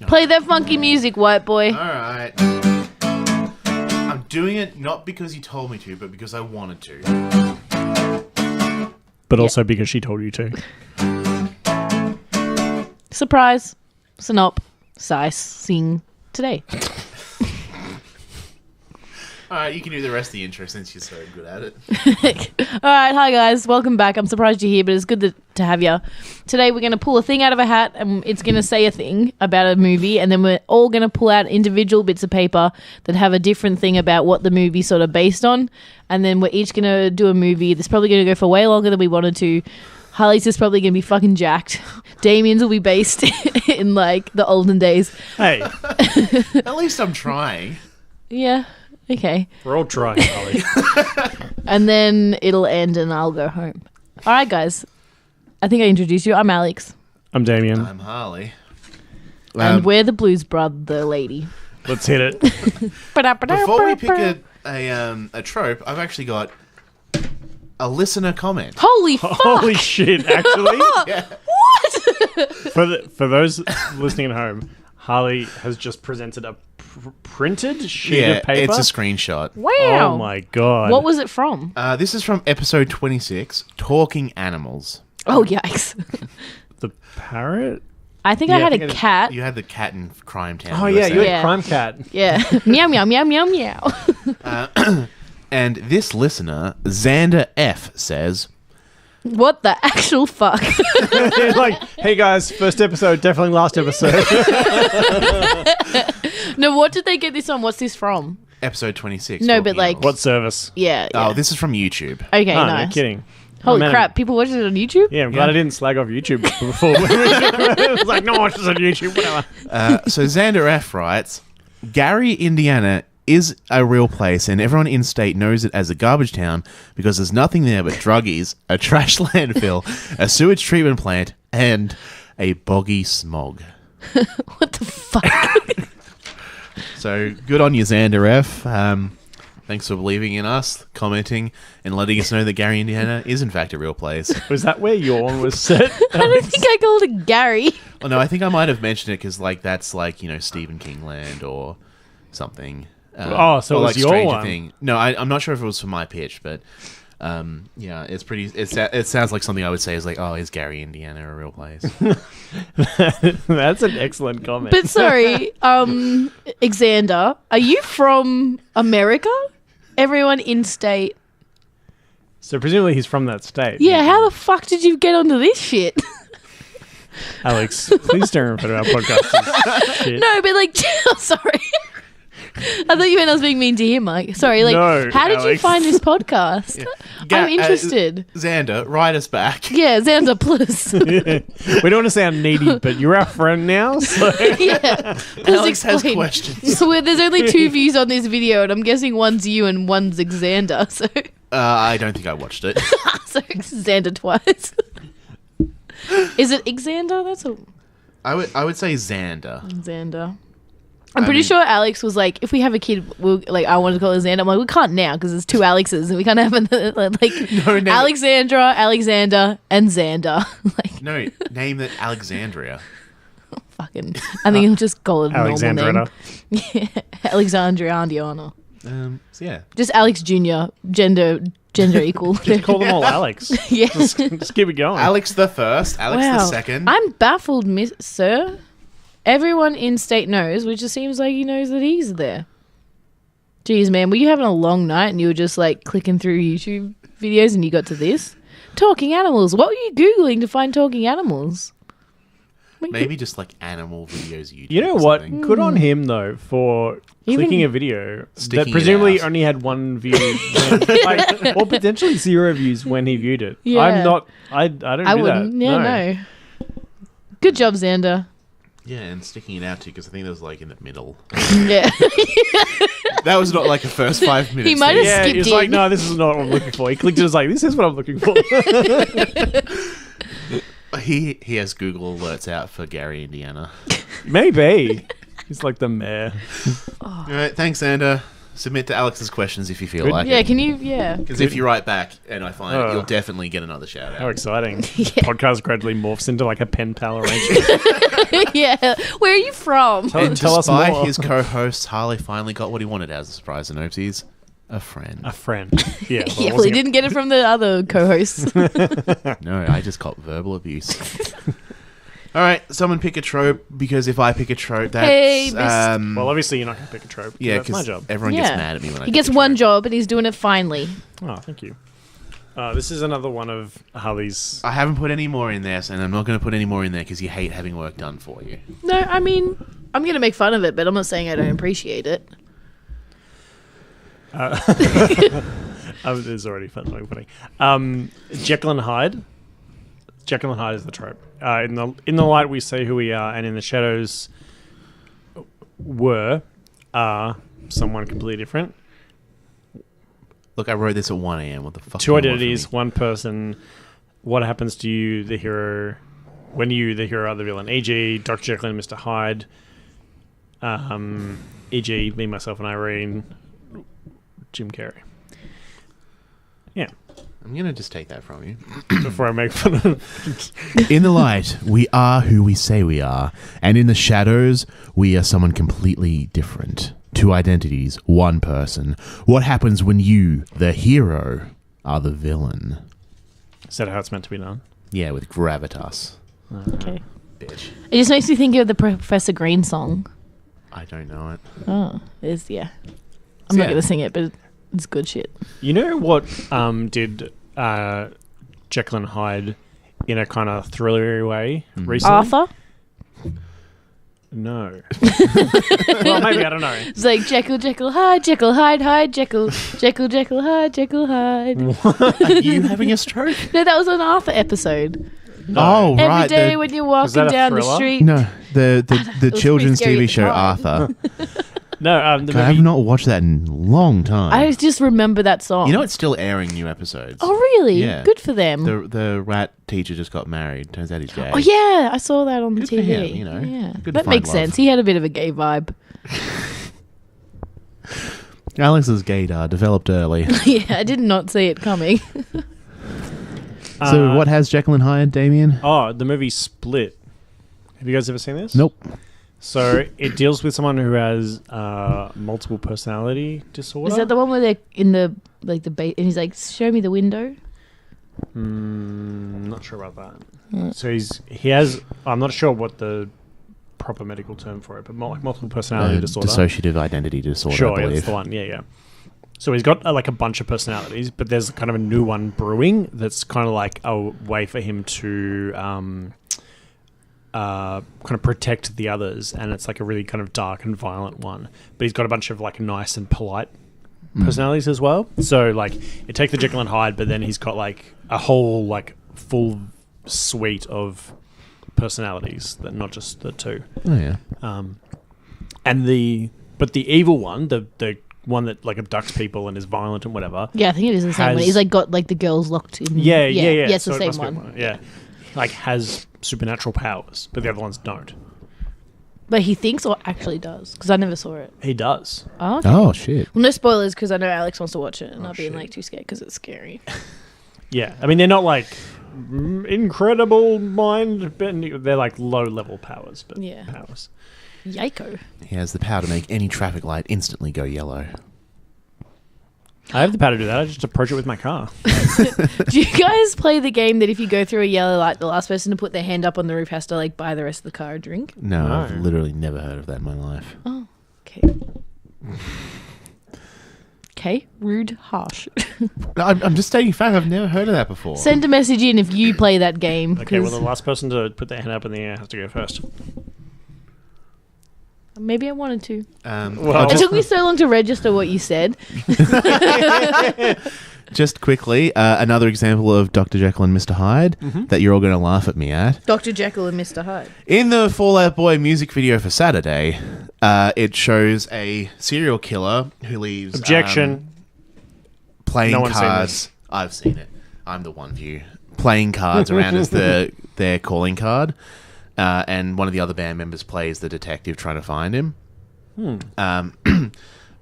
Play that funky music, white boy. Alright. I'm doing it not because you told me to, but because I wanted to. But also because she told you to. Surprise. Synopsis today. Alright, you can do the rest of the intro since you're so good at it. Alright, hi guys. Welcome back. I'm surprised you're here, but it's good to have you. Today we're going to pull a thing out of a hat and it's going to say a thing about a movie, and then we're all going to pull out individual bits of paper that have a different thing about what the movie's sort of based on, and then we're each going to do a movie that's probably going to go for way longer than we wanted to. Harley's is probably going to be fucking jacked. Damien's will be based in like the olden days. Hey, At least I'm trying. Yeah. Okay. we're all trying, Holly. And then it'll end and I'll go home. All right, guys. I think I introduced you. I'm Alex. I'm Damien. I'm Harley. And we're the Blues Brother lady. Let's hit it. Before we pick a trope, I've actually got a listener comment. Holy fuck! Holy shit, actually. Yeah. For those listening at home, Harley has just presented a printed sheet Yeah, of paper. it's a screenshot. Wow. Oh my god. What was it from? This is from episode 26, Talking Animals. Oh, yikes. The parrot? I think I Yeah, had I a think cat. You had the cat in Crime Town. Oh yeah, you USA. had Crime Cat. Yeah. Meow, meow, meow, meow, meow. And this listener, Xander F, says, What the actual fuck? Like, hey guys, first episode, definitely last episode. No, what did they get this on? What's this from? episode 26. No, Talking but, like- Animals. What service? Yeah. Oh, yeah. this is from YouTube. Okay, Oh, nice. no kidding. Holy Oh, man. crap. People watch it on YouTube? Yeah, I'm glad I didn't slag off YouTube before. I was like, no, watch this on YouTube, whatever. So Xander F writes, Gary, Indiana is a real place and everyone in state knows it as a garbage town because there's nothing there but druggies, a trash landfill, a sewage treatment plant, and a boggy smog. What the fuck? So good on you, Xander F. Thanks for believing in us, commenting, and letting us know that Gary, Indiana is in fact a real place. Was that where your one was set? I don't think I called it Gary. Oh no, I think I might have mentioned it because like that's like, you know, Stephen King land or something. Oh, so or it was like your Stranger one. Thing. No, I'm not sure if it was for my pitch, but yeah, it's pretty. It sounds like something I would say is like, oh, is Gary, Indiana a real place? That's an excellent comment. But sorry, Xander, are you from America? Everyone in state. So presumably he's from that state. Yeah, how the fuck did you get onto this shit? Alex, please don't refer to our podcast as shit. No, but like, I'm sorry. I thought you meant I was being mean to him, Mike. Sorry, like, No, how did you Alex. find this podcast? I'm interested. Xander, write us back. Yeah, Xander Plus. We don't want to sound needy, but you're our friend now, so Yeah. Please Alex has explain. questions. So there's only 2 views on this video, and I'm guessing one's you and one's Xander. So, I don't think I watched it. so Xander twice. Is it Xander? That's a I would say Xander. Xander. I'm pretty sure Alex was like, if we have a kid, we'll, like, I wanted to call it Xander. I'm like, we can't now because there's 2 Alexes and we can't have like No, never. Alexandra, Alexander, and Xander. Like, No, name it Alexandria. fucking. I think he'll just call it a normal Alexandrina. name. Yeah, Alexandria Andiana. So yeah. Just Alex Jr. Gender equal. Just call them all Alex. Yeah. Just keep it going. Alex the first, Alex the second. I'm baffled, sir. Everyone in state knows, which just seems like he knows that he's there. Jeez, man, were you having a long night and you were just like clicking through YouTube videos and you got to this? Talking animals. What were you Googling to find talking animals? Maybe just like animal videos YouTube. You know or what? something. Good on him though for clicking a video Sticking that it presumably out. only had 1 view, or potentially 0 views when he viewed it. Yeah. I'm not. I don't. I do wouldn't. that. Yeah, no. Good job, Xander. Yeah, and sticking it out too because I think that was like in the middle. Yeah. That was not like the first 5 minutes. He might have Yeah, skipped he was in. like, no, this is not what I'm looking for. He clicked it, was like, this is what I'm looking for. He has Google alerts out for Gary, Indiana. Maybe. He's like the mayor. All right, thanks, Xander. Submit to Alex's questions if you feel Good. like Yeah, it. can you? Yeah. Because if you write back and I find it, Oh. you'll definitely get another shout How out. exciting. Podcast gradually morphs into like a pen pal arrangement. Yeah. Where are you from? Tell us Despite more. his co-host, Harley finally got what he wanted as a surprise synopsis. A friend. A friend. Yeah. Well, Yeah, well, he didn't get it from the other co-hosts. No, I just got verbal abuse. All right, someone pick a trope, because if I pick a trope, that's... Hey, missed. Well, obviously you're not going to pick a trope. yeah, That's my job. everyone Yeah. gets mad at me when I He pick gets a one trope. job and he's doing it finally. Oh, thank you. This is another one of Harley's. I haven't put any more in there, and I'm not going to put any more in there because you hate having work done for you. No, I mean, I'm going to make fun of it, but I'm not saying I don't appreciate it. It's already funny. Jekyll and Hyde. Jekyll and Hyde is the trope. In the light we say who we are, and in the shadows are someone completely different. Look, I wrote this at 1 a.m. What the fuck? Two do you want from identities, me? one person. What happens to you, the hero, when you, the hero, are the villain? E.g., Dr. Jekyll and Mr. Hyde. E.g., me, myself, and Irene. Jim Carrey. Yeah. I'm going to just take that from you. Before I make fun of. In the light, we are who we say we are. And in the shadows, we are someone completely different. Two identities, one person. What happens when you, the hero, are the villain? Is that how it's meant to be done? Yeah, with gravitas. Okay. Bitch. It just makes me think of the Professor Green song. I don't know it. Oh, it's, yeah. I'm not Yeah. going to sing it, but it's good shit. You know what did Jekyll and Hyde in a kind of thrillery way recently? Arthur? No. Well, maybe, I don't know. It's like Jekyll, Jekyll, Hyde, Jekyll, Hyde, Hyde, Jekyll, Jekyll, Jekyll, Hyde, Jekyll, Hyde. Are you having a stroke? No, that was an Arthur episode. Oh, Every right. day when you're walking that a down the thriller? street. No, the pretty children's scary TV at the show time. Arthur. No, the I have movie, not watched that in a long time. I just remember that song. You know, it's still airing new episodes. Oh, really? Yeah. Good for them. The rat teacher just got married. Turns out he's gay. Oh, yeah. I saw that on the Good for TV. him, you know. Yeah. Good to That find makes love. sense. He had a bit of a gay vibe. Alex's gaydar developed early. Yeah, I did not see it coming. So what has Jekyll and Hyde, Damien? Oh, the movie Split. Have you guys ever seen this? Nope. So it deals with someone who has multiple personality disorder. Is that the one where they're in the and he's like, show me the window? Not sure about that. So he has. I'm not sure what the proper medical term for it, but more like multiple personality disorder. Dissociative identity disorder, I Sure, yeah, believe. that's the one. Yeah. So he's got like a bunch of personalities, but there's kind of a new one brewing that's kind of like a way for him to kind of protect the others, and it's like a really kind of dark and violent one. But he's got a bunch of like nice and polite personalities as well. So like it takes the Jekyll and Hyde, but then he's got like a whole like full suite of personalities that not just the two. Oh, yeah. And the evil one, the one that like abducts people and is violent and whatever. Yeah, I think it is the same one. Has- He's like got like the girls locked in. Yeah. Yeah, it's So the it same must be one. Yeah. Like has supernatural powers, but the other ones don't. But he thinks or actually does, because I never saw it. He does. Oh, okay. Oh, shit. Well, no spoilers, because I know Alex wants to watch it, and I'll be shit. like too scared because it's scary. Yeah. I mean, they're not like incredible mind bending. They're like low level powers, but Yeah. powers. Yiko. He has the power to make any traffic light instantly go yellow. I have the power to do that. I just approach it with my car. Do you guys play the game that if you go through a yellow light, the last person to put their hand up on the roof has to like buy the rest of the car a drink? No, No. I've literally never heard of that in my life. Oh, okay. Okay, rude, harsh. I'm just stating fact. I've never heard of that before. Send a message in if you play that game. Okay, well, 'cause the last person to put their hand up in the air has to go first. maybe I wanted to. Well- It took me so long to register what you said. Just quickly, another example of Dr. Jekyll and Mr. Hyde that you're all going to laugh at me at. Dr. Jekyll and Mr. Hyde. In the Fall Out Boy music video for Saturday, it shows a serial killer who leaves... Objection. Playing No one's seen cards. this. I've seen it. I'm the one view. Playing cards around as their calling card. And one of the other band members plays the detective trying to find him.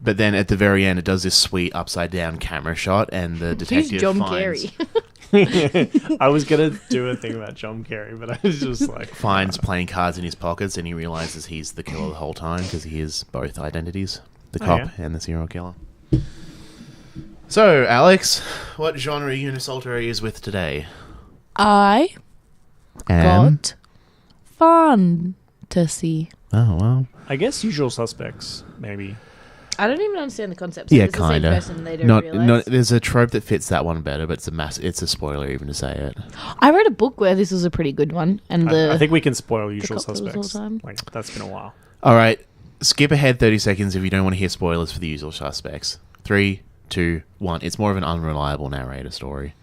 But then at the very end, it does this sweet upside down camera shot, and the detective Who's John finds, Kerry? I was going to do a thing about John Kerry, but I was just like... finds playing cards in his pockets, and he realizes he's the killer the whole time because he is both identities, the cop and the serial killer. So, Alex, what genre are you going to assault our ears with today? I And? got fantasy. Oh, well. I guess Usual Suspects, maybe. I don't even understand the concept. Yeah, it's the same kind person, they don't of. realize. There's a trope that fits that one better, but it's a spoiler even to say it. I read a book where this was a pretty good one, and I think we can spoil Usual cop that was all the Suspects. time. Like, that's been a while. All right, skip ahead 30 seconds if you don't want to hear spoilers for The Usual Suspects. 3, 2, 1. It's more of an unreliable narrator story.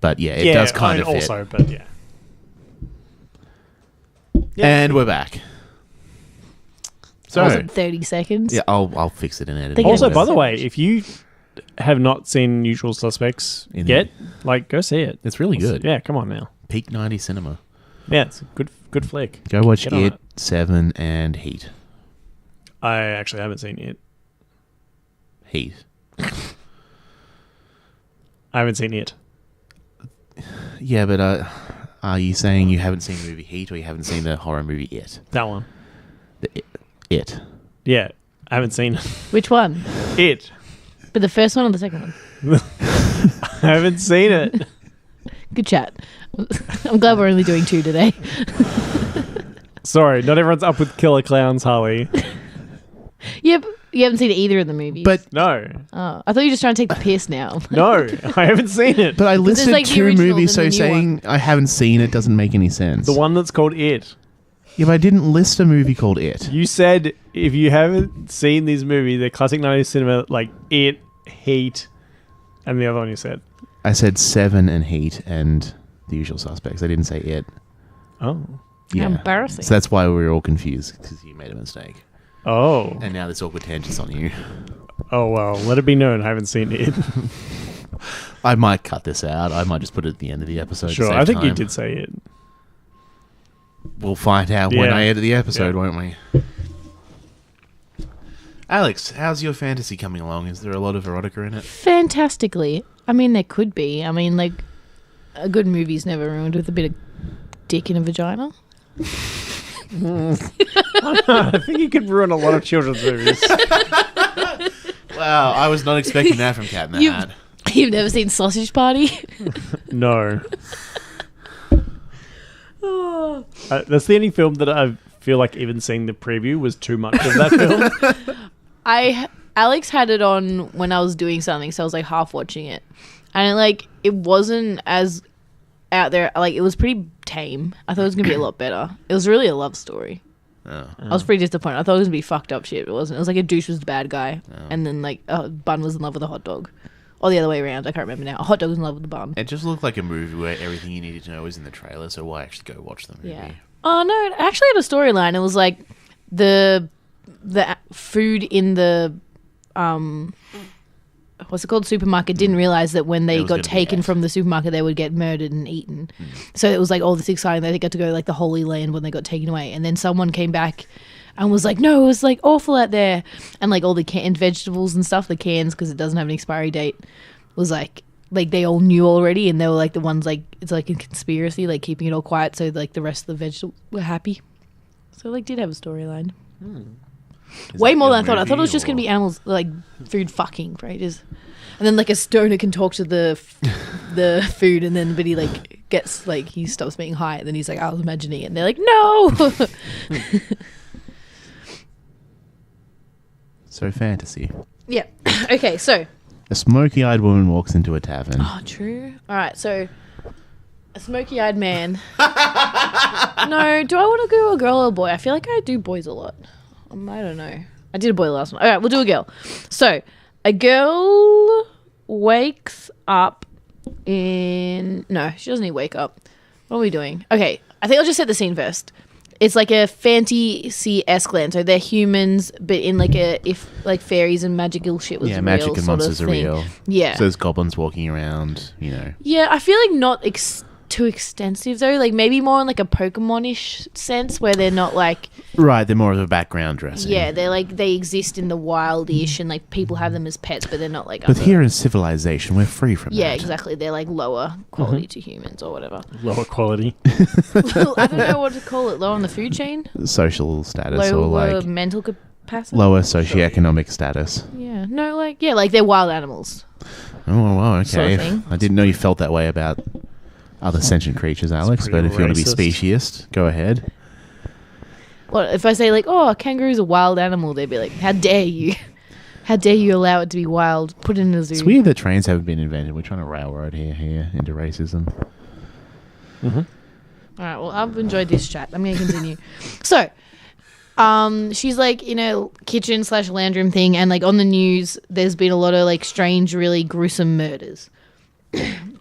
But yeah, it does kind of fit. Also, but yeah. And we're back. So, was it 30 seconds? yeah, I'll fix it in editing. Think Also, it by was- the way, if you have not seen Usual Suspects yet, like, go see it. It's really good. Yeah, come on now. Peak 90s cinema. Yeah, it's a good flick. Go watch Get on It, it. 7, and Heat. I actually haven't seen it. Heat. I haven't seen it. Yeah, but are you saying you haven't seen the movie Heat or you haven't seen the horror movie It? That one. It. Yeah, I haven't seen Which one? it. But the first one or the second one? I haven't seen it. Good chat. I'm glad we're only doing 2 today. Sorry, not everyone's up with Killer Clowns, Harley. Yep. You haven't seen either of the movies. But No. Oh, I thought you were just trying to take the piss now. No, I haven't seen it. but I listed like the 2 original, movies, so then the new saying I haven't seen it doesn't make any sense. The one that's called It. Yeah, but I didn't list a movie called It. You said if you haven't seen these movies, they're classic 90s cinema, like It, Heat, and the other one you said. I said 7 and Heat and The Usual Suspects. I didn't say It. Oh. Yeah. How embarrassing. So that's why we were all confused, because you made a mistake. Oh. And now this awkward tangent's on you. Oh, well, let it be known I haven't seen It. I might cut this out. I might just put it at the end of the episode. to Sure, save I think you time. did say It. We'll find out when Yeah. I edit the episode, Yeah. won't we? Alex, how's your fantasy coming along? Is there a lot of erotica in it? Fantastically. I mean, there could be. I mean, like, a good movie's never ruined with a bit of dick in a vagina. I think you could ruin a lot of children's movies. Wow, I was not expecting that from Cat in the Hat. You've never seen Sausage Party? No. That's the only film that I feel like even seeing the preview was too much of that film. Alex had it on when I was doing something, so I was like half watching it, and it wasn't as out there. Like, it was pretty tame. I thought it was gonna be a lot better. It was really a love story. Oh. I was pretty disappointed. I thought it was gonna be fucked up shit. It wasn't. It was like a douche was the bad guy, and then Bun was in love with a hot dog, or the other way around. I can't remember now. A hot dog was in love with the bun. It just looked like a movie where everything you needed to know was in the trailer, so why actually go watch the movie? Yeah. Oh no! It actually had a storyline. It was like the food in the what's it called, supermarket, didn't realize that when they It was got gonna be taken ate. from the supermarket they would get murdered and eaten. So it was like all this exciting. They got to go like the Holy Land when they got taken away, and then someone came back and was like, no, it was like awful out there, and like all the canned vegetables and stuff, the cans, because it doesn't have an expiry date, was like they all knew already, and they were like the ones, like it's like a conspiracy, like keeping it all quiet so like the rest of the vegetables were happy. So like did have a storyline. Is Way that more your than I thought. I thought it was movie, just going to or- be animals, like food fucking for ages. And then like a stoner can talk to the food, and then but he like gets like he stops being high, and then he's like, I was imagining it, and they're like, no. So fantasy. Yeah. Okay. So. A smoky-eyed woman walks into a tavern. Oh, true. All right. So. A smoky-eyed man. No. Do I want to go a girl or a boy? I feel like I do boys a lot. I don't know. I did a boy last one. All right. We'll do a girl. So. A girl wakes up in... No, she doesn't need to wake up. What are we doing? Okay, I think I'll just set the scene first. It's like a fantasy-esque land. So they're humans, but in like if like fairies and magical shit was Yeah, real magic and sort of monsters are thing. real. Yeah. So there's goblins walking around, you know. Yeah, I feel like not too extensive though. Like maybe more in like a Pokemon-ish sense where they're not like Right, they're more of a background dressing. yeah, they're like they exist in the wild-ish and like people have them as pets, but they're not like. But here in civilization, we're free from yeah, that. exactly. They're like lower quality to humans or whatever. Lower quality. I don't know what to call it. Low on the food chain. Social status Lower or like mental capacity. lower socioeconomic status. Yeah. No, like like they're wild animals. Oh, wow, okay. Sort of thing. I didn't know you felt that way about other sentient creatures, Alex, but pretty if you want to be racist. speciesist, go ahead. Well, if I say like, oh, a kangaroo's a wild animal, they'd be like, how dare you? How dare you allow it to be wild? Put it in a zoo. It's weird that trains haven't been invented. We're trying to railroad here into racism. All right, well, I've enjoyed this chat. I'm going to continue. So, she's like in a kitchen / land room thing, and like on the news, there's been a lot of like strange, really gruesome murders.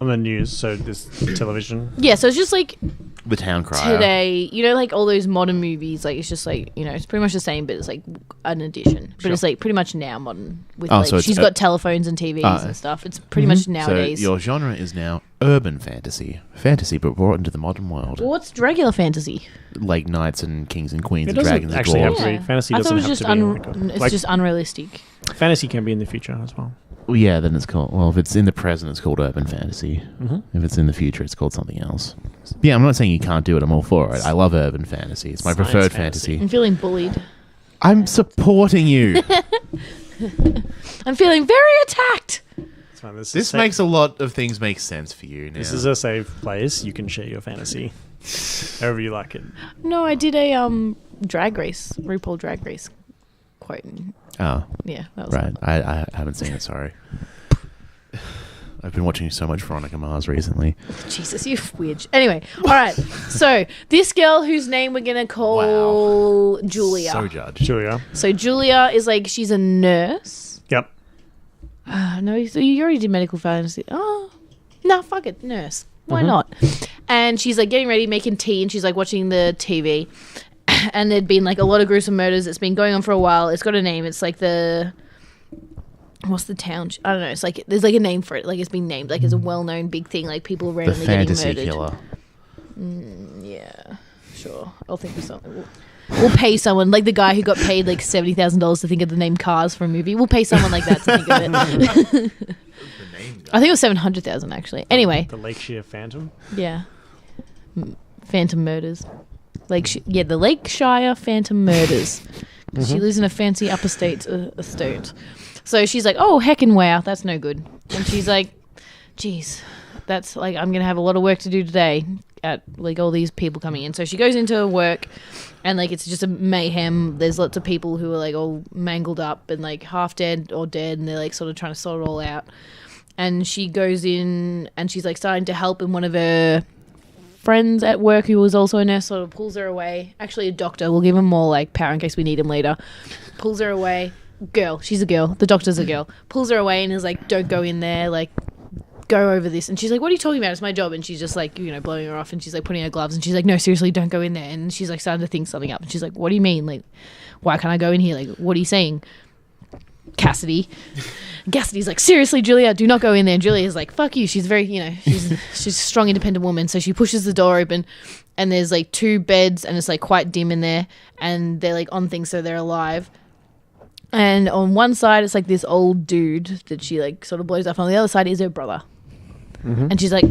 On the news, so this television. Yeah, so it's just like The town crier. today, like all those modern movies, like it's just like, it's pretty much the same, but it's like an addition. But it's like pretty much now modern with Oh, like, so it's she's got telephones and TVs and stuff. It's pretty much nowadays. So your genre is now urban fantasy. Fantasy, but brought into the modern world. Well, what's regular fantasy? Like knights and kings and queens It and doesn't dragons and actually have dwarves. to be. Fantasy I thought doesn't it was have just to be. it's just unrealistic. Fantasy can be in the future as well. Well, yeah, then it's called... Well, if it's in the present, it's called urban fantasy. If it's in the future, it's called something else. Yeah, I'm not saying you can't do it. I'm all for it. I love urban fantasy. It's my Science preferred fantasy. fantasy. I'm feeling bullied. I'm supporting you. I'm feeling very attacked. It's fine. This makes a lot of things make sense for you now. This is a safe place. You can share your fantasy however you like it. No, I did a RuPaul Drag Race quote. Oh, Yeah, that was right. I haven't seen it, sorry. I've been watching so much Veronica Mars recently. Jesus, you weird. Anyway, all right. So this girl whose name we're gonna call Julia. So judged. Julia. So Julia is like she's a nurse. Yep. No, so you already did medical fantasy. Oh, no, fuck it, nurse. Why not? And she's like getting ready, making tea, and she's like watching the TV. And there'd been like a lot of gruesome murders. It's been going on for a while. It's got a name. It's like what's the town? I don't know. It's like there's like a name for it. Like it's been named. Like it's a well-known big thing. Like people The randomly getting fantasy murdered. killer. Yeah, sure. I'll think of something. We'll pay someone like the guy who got paid like $70,000 to think of the name Cars for a movie. We'll pay someone like that to think of it. I think it was 700,000 actually. Anyway, The Lakeshire Phantom. yeah, Phantom Murders. The Lakeshire Phantom Murders. She lives in a fancy upper state estate. So she's like, oh, heckin' wow, that's no good. And she's like, geez, that's like, I'm going to have a lot of work to do today at like all these people coming in. So she goes into work and like it's just a mayhem. There's lots of people who are like all mangled up and like half dead or dead, and they're like sort of trying to sort it all out. And she goes in and she's like starting to help, and one of her friends at work who was also a nurse sort of pulls her away. Actually a doctor. We'll give him more like power in case we need him later. Pulls her away. Girl. She's a girl. The doctor's a girl. Pulls her away and is like, don't go in there. Like, go over this. And she's like, what are you talking about? It's my job. And she's just like, blowing her off, and she's like putting her gloves, and she's like, no, seriously, don't go in there. And she's like starting to think something up. And she's like, what do you mean? Like, why can't I go in here? Like, what are you saying? Cassidy's like, seriously, Julia, do not go in there. And Julia's like, fuck you. She's very, she's a strong, independent woman. So she pushes the door open, and there's like 2 beds, and it's like quite dim in there, and they're like on things so they're alive. And on one side, it's like this old dude that she like sort of blows up. On the other side is her brother. And she's like,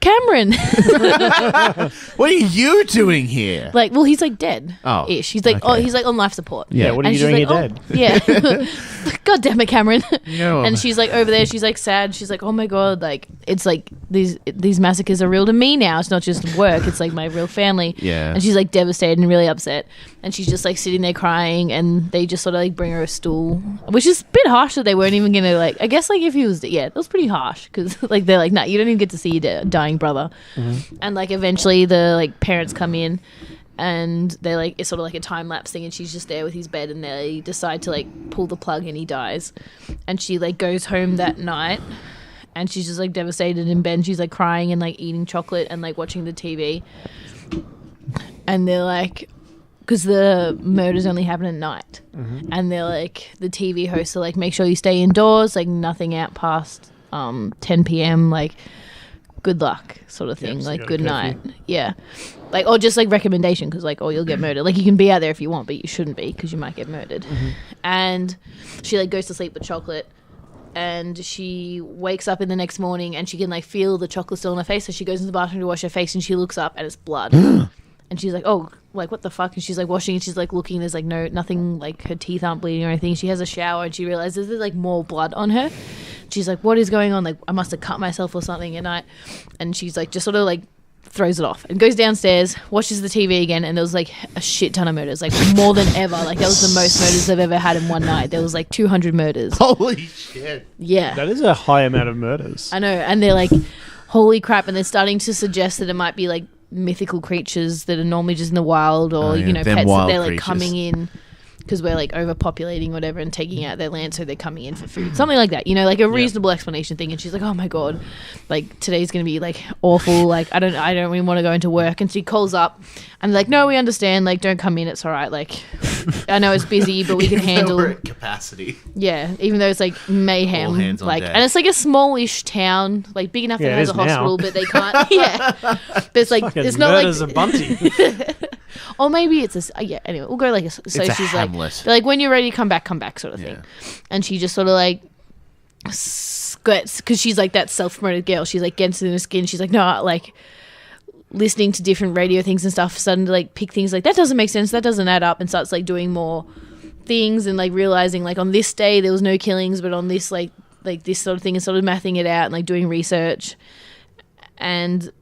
Cameron. What are you doing here? Like, well, he's like dead. Oh, ish. He's like, okay. he's like on life support. Yeah, what are And you she's doing like, here dead? Yeah. God damn it, Cameron. No. And she's like over there. She's like sad. She's like, oh my God, like it's like these massacres are real to me now. It's not just work. It's like my real family. Yeah. And she's like devastated and really upset. And she's just like sitting there crying. And they just sort of like bring her a stool, which is a bit harsh that they weren't even gonna like. I guess like if he was, that was pretty harsh because like they're like, nah, you don't even get to see your dying brother. And like eventually the like parents come in. And they're like, it's sort of like a time lapse thing, and she's just there with his bed, and they decide to like pull the plug, and he dies. And she like goes home that night, and she's just like devastated in bed, and she's like crying and like eating chocolate and like watching the TV. And they're like, because the murders only happen at night, and they're like, the TV hosts are like, make sure you stay indoors, like nothing out past 10 p.m. like good luck sort of thing, so like you got a good night. curfew. Yeah. Like, or just like recommendation because like, oh, you'll get murdered. Like you can be out there if you want, but you shouldn't be because you might get murdered. And she like goes to sleep with chocolate. And she wakes up in the next morning and she can like feel the chocolate still on her face. So she goes into the bathroom to wash her face and she looks up and it's blood. And she's like, oh, like what the fuck? And she's like washing and she's like looking. There's like nothing, like her teeth aren't bleeding or anything. She has a shower and she realizes there's like more blood on her. She's like, what is going on? Like I must have cut myself or something at night. And she's like, just sort of like throws it off and goes downstairs, watches the TV again, and there was like a shit ton of murders, like more than ever. Like that was the most murders I've ever had in one night. There was like 200 murders. Holy shit. Yeah. That is a high amount of murders. I know. And they're like, holy crap. And they're starting to suggest that it might be like mythical creatures that are normally just in the wild or, you know, them pets that wild they're like creatures. coming in because we're like overpopulating whatever and taking out their land, so they're coming in for food. Something like that, you know, like a reasonable explanation thing. And she's like, oh my God, like today's going to be like awful. Like I don't really want to go into work. And she calls up and like, no, we understand. Like, don't come in. It's all right. Like, I know it's busy, but we can handle. We're at capacity. Yeah, even though it's like mayhem, All hands on like, deck. and it's like a smallish town, like big enough that Yeah, it has a it is now. hospital, but they can't. Yeah, but it's like Fucking it's not murders like, a bunty. or maybe it's a yeah. Anyway, we'll go like so. It's a she's Hamlet. like, they're like when you're ready, come back, sort of thing. Yeah. And she just sort of like gets because she's like that self-promoted girl. She's like gets in her skin. She's like, no, like listening to different radio things and stuff, starting to like pick things like that doesn't make sense. That doesn't add up, and starts like doing more things and like realizing like on this day there was no killings, but on this like this sort of thing, and sort of mathing it out and like doing research and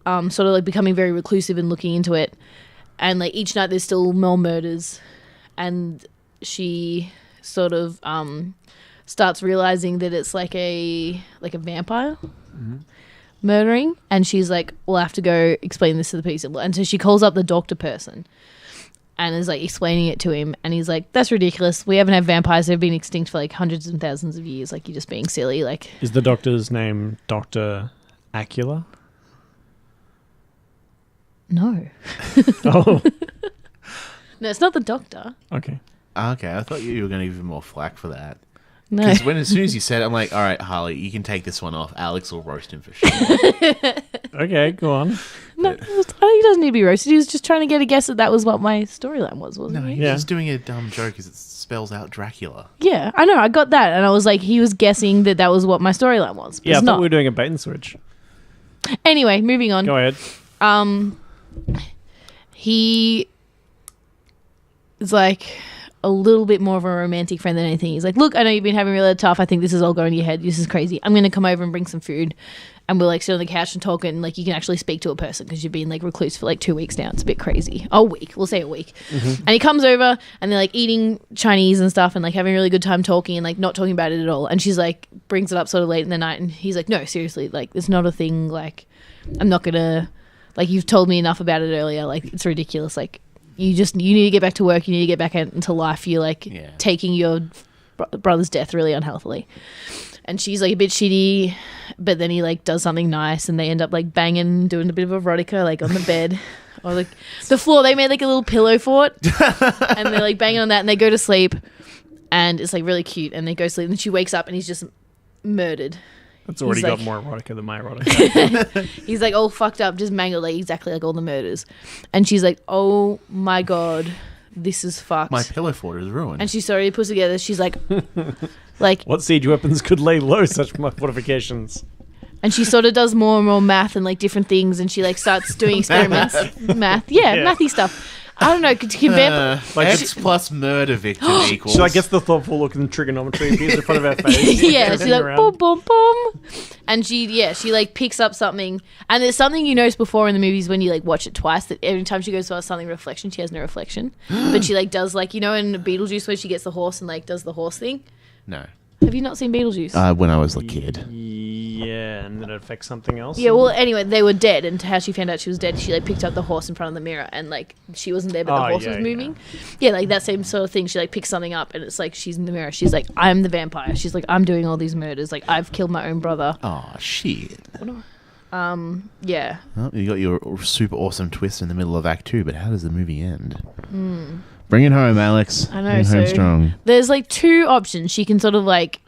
sort of like becoming very reclusive and looking into it. And like each night there's still more murders, and she sort of starts realizing that it's like a vampire murdering, and she's like, we'll have to go explain this to the police. And so she calls up the doctor person and is like explaining it to him, and he's like, that's ridiculous, we haven't had vampires, they've been extinct for like hundreds and thousands of years, like you're just being silly. Like, Is the doctor's name Dr. Acula? no. Oh, No, it's not the doctor. okay. Okay, I thought you were going to give him more flack for that. No. Because as soon as you said it, I'm like, all right, Harley, you can take this one off. Alex will roast him for sure. Okay, go on. No, he doesn't need to be roasted. He was just trying to get a guess that was what my storyline was, wasn't No, he? he's Yeah. just doing a dumb joke because it spells out Dracula. Yeah, I know. I got that, and I was like, he was guessing that was what my storyline was. But Yeah, I it's thought not. we were doing a bait and switch. Anyway, moving on. Go ahead. He is like a little bit more of a romantic friend than anything. He's like, look, I know you've been having really tough. I think this is all going to your head. This is crazy. I'm going to come over and bring some food, and we'll like sit on the couch and talk, and like you can actually speak to a person because you've been like recluse for like 2 weeks now. It's a bit crazy. A week. We'll say a week. And he comes over and they're like eating Chinese and stuff and like having a really good time talking and like not talking about it at all. And she's like brings it up sort of late in the night, and he's like, no, seriously, like it's not a thing. Like I'm not going to, like you've told me enough about it earlier. Like it's ridiculous. Like you need to get back to work. You need to get back into life. You're like taking your brother's death really unhealthily. And she's like a bit shitty, but then he like does something nice, and they end up like banging, doing a bit of erotica like on the bed or like the floor. They made like a little pillow fort, and they're like banging on that, and they go to sleep, and it's like really cute. And they go to sleep, and she wakes up, and he's just murdered. That's already He's got like- more erotica than my erotica. He's like all fucked up, just mangled, like exactly like all the murders. And she's like, oh my God, this is fucked. My pillow fort is ruined. And she sorry puts together. She's like, like, What siege weapons could lay low such fortifications? and she sort of does more and more math and like different things, and she like starts doing experiments. Math, Yeah. mathy stuff. I don't know. Can Like X plus murder victim equals. She like gets the thoughtful look and trigonometry piece in front of her face. yeah, she's Looking like around. boom, boom, boom, and she like picks up something, and there's something you notice before in the movies when you like watch it twice, that every time she goes to something reflection, she has no reflection, but she like does like, you know, in Beetlejuice where she gets the horse and like does the horse thing. No. Have you not seen Beetlejuice? When I was a kid. Yeah, and then it affects something else. Yeah, well, anyway, they were dead, and how she found out she was dead, she like picked up the horse in front of the mirror, and like she wasn't there, but the Oh, horse yeah, was moving. Yeah, like that same sort of thing. She like picks something up, and it's like she's in the mirror. She's like, I'm the vampire. She's like, I'm doing all these murders. Like I've killed my own brother. Oh, shit. Yeah. Well, you got your super awesome twist in the middle of Act 2, but how does the movie end? Bring it home, Alex. I know. Bring it home So strong. there's like two options. She can sort of like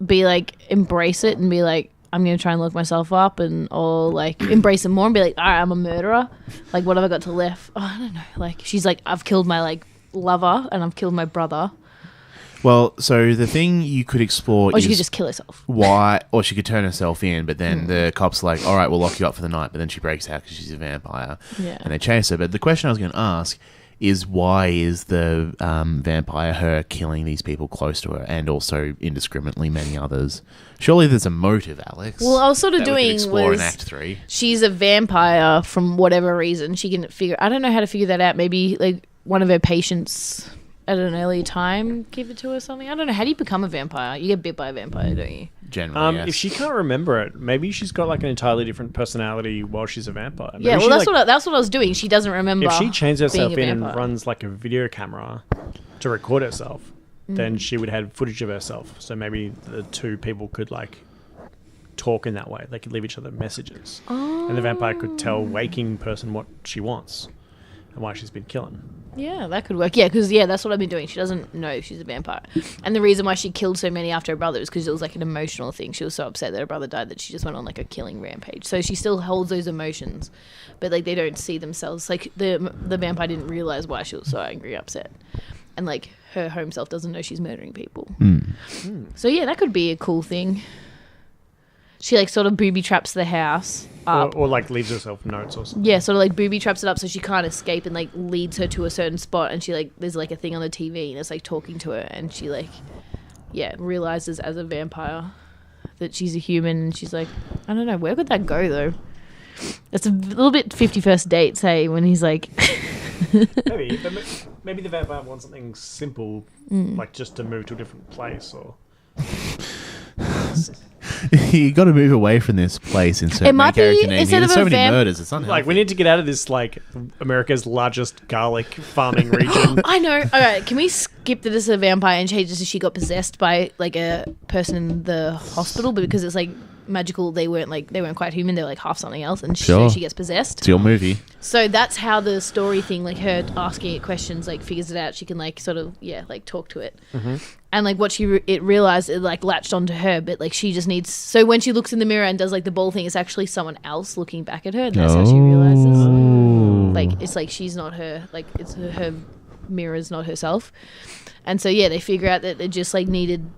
be like embrace it and be like, I'm going to try and lock myself up or like embrace it more and be like, all right, I'm a murderer. Like, what have I got to left? Oh, I don't know. Like, she's like, I've killed my like lover and I've killed my brother. Well, so the thing you could explore Or is she could just kill herself. why, or she could turn herself in, but then the cops are like, all right, we'll lock you up for the night, but then she breaks out because she's a vampire, and they chase her. But the question I was going to ask is, why is the vampire her killing these people close to her and also indiscriminately many others? Surely there's a motive, Alex. Well, I was sort of that we could doing explore was in Act 3. She's a vampire from whatever reason. She can figure. I don't know how to figure that out. Maybe like one of her patients at an earlier time give it to her or something. I don't know. How do you become a vampire? You get bit by a vampire, don't you? Generally, yes. If she can't remember it, maybe she's got like an entirely different personality while she's a vampire. Maybe Yeah, well, she, that's what I was doing. She doesn't remember. if she chains herself being a in and vampire. runs like a video camera to record herself, then she would have footage of herself. So maybe the two people could like talk in that way. They could leave each other messages, and the vampire could tell waking person what she wants and why she's been killing. Yeah, that could work. Yeah, because that's what I've been doing. She doesn't know she's a vampire. And the reason why she killed so many after her brother is because it was like an emotional thing. She was so upset that her brother died that she just went on like a killing rampage. So she still holds those emotions, but like they don't see themselves. Like the vampire didn't realize why she was so angry, upset, and like her home self doesn't know she's murdering people. So yeah, that could be a cool thing. She like sort of booby traps the house up. Or like leaves herself notes or something. Yeah, sort of like booby traps it up so she can't escape and like leads her to a certain spot, and she like there's like a thing on the TV and it's like talking to her, and she like realizes as a vampire that she's a human, and she's like, I don't know, where could that go though? It's a little bit 51st Dates, hey, when he's like Maybe the vampire wants something simple, like just to move to a different place or You got to move away from this place. Insert It might be character name. instead There's of so a many murders. It's unhealthy. like we need to get out of this like America's largest garlic farming region. I know. All right, can we skip that this is a vampire and change this to she got possessed by like a person in the hospital, but because it's like magical, they weren't quite human, they're like half something else, and Sure. she gets possessed. It's your movie. So that's how the story thing, like her asking it questions, like figures it out. She can like sort of like talk to it, and like what it realized, it like latched onto her, but like she just needs. So when she looks in the mirror and does like the ball thing, it's actually someone else looking back at her, and that's how she realizes. Like it's like she's not her, like it's her mirror's not herself, and so they figure out that they just like needed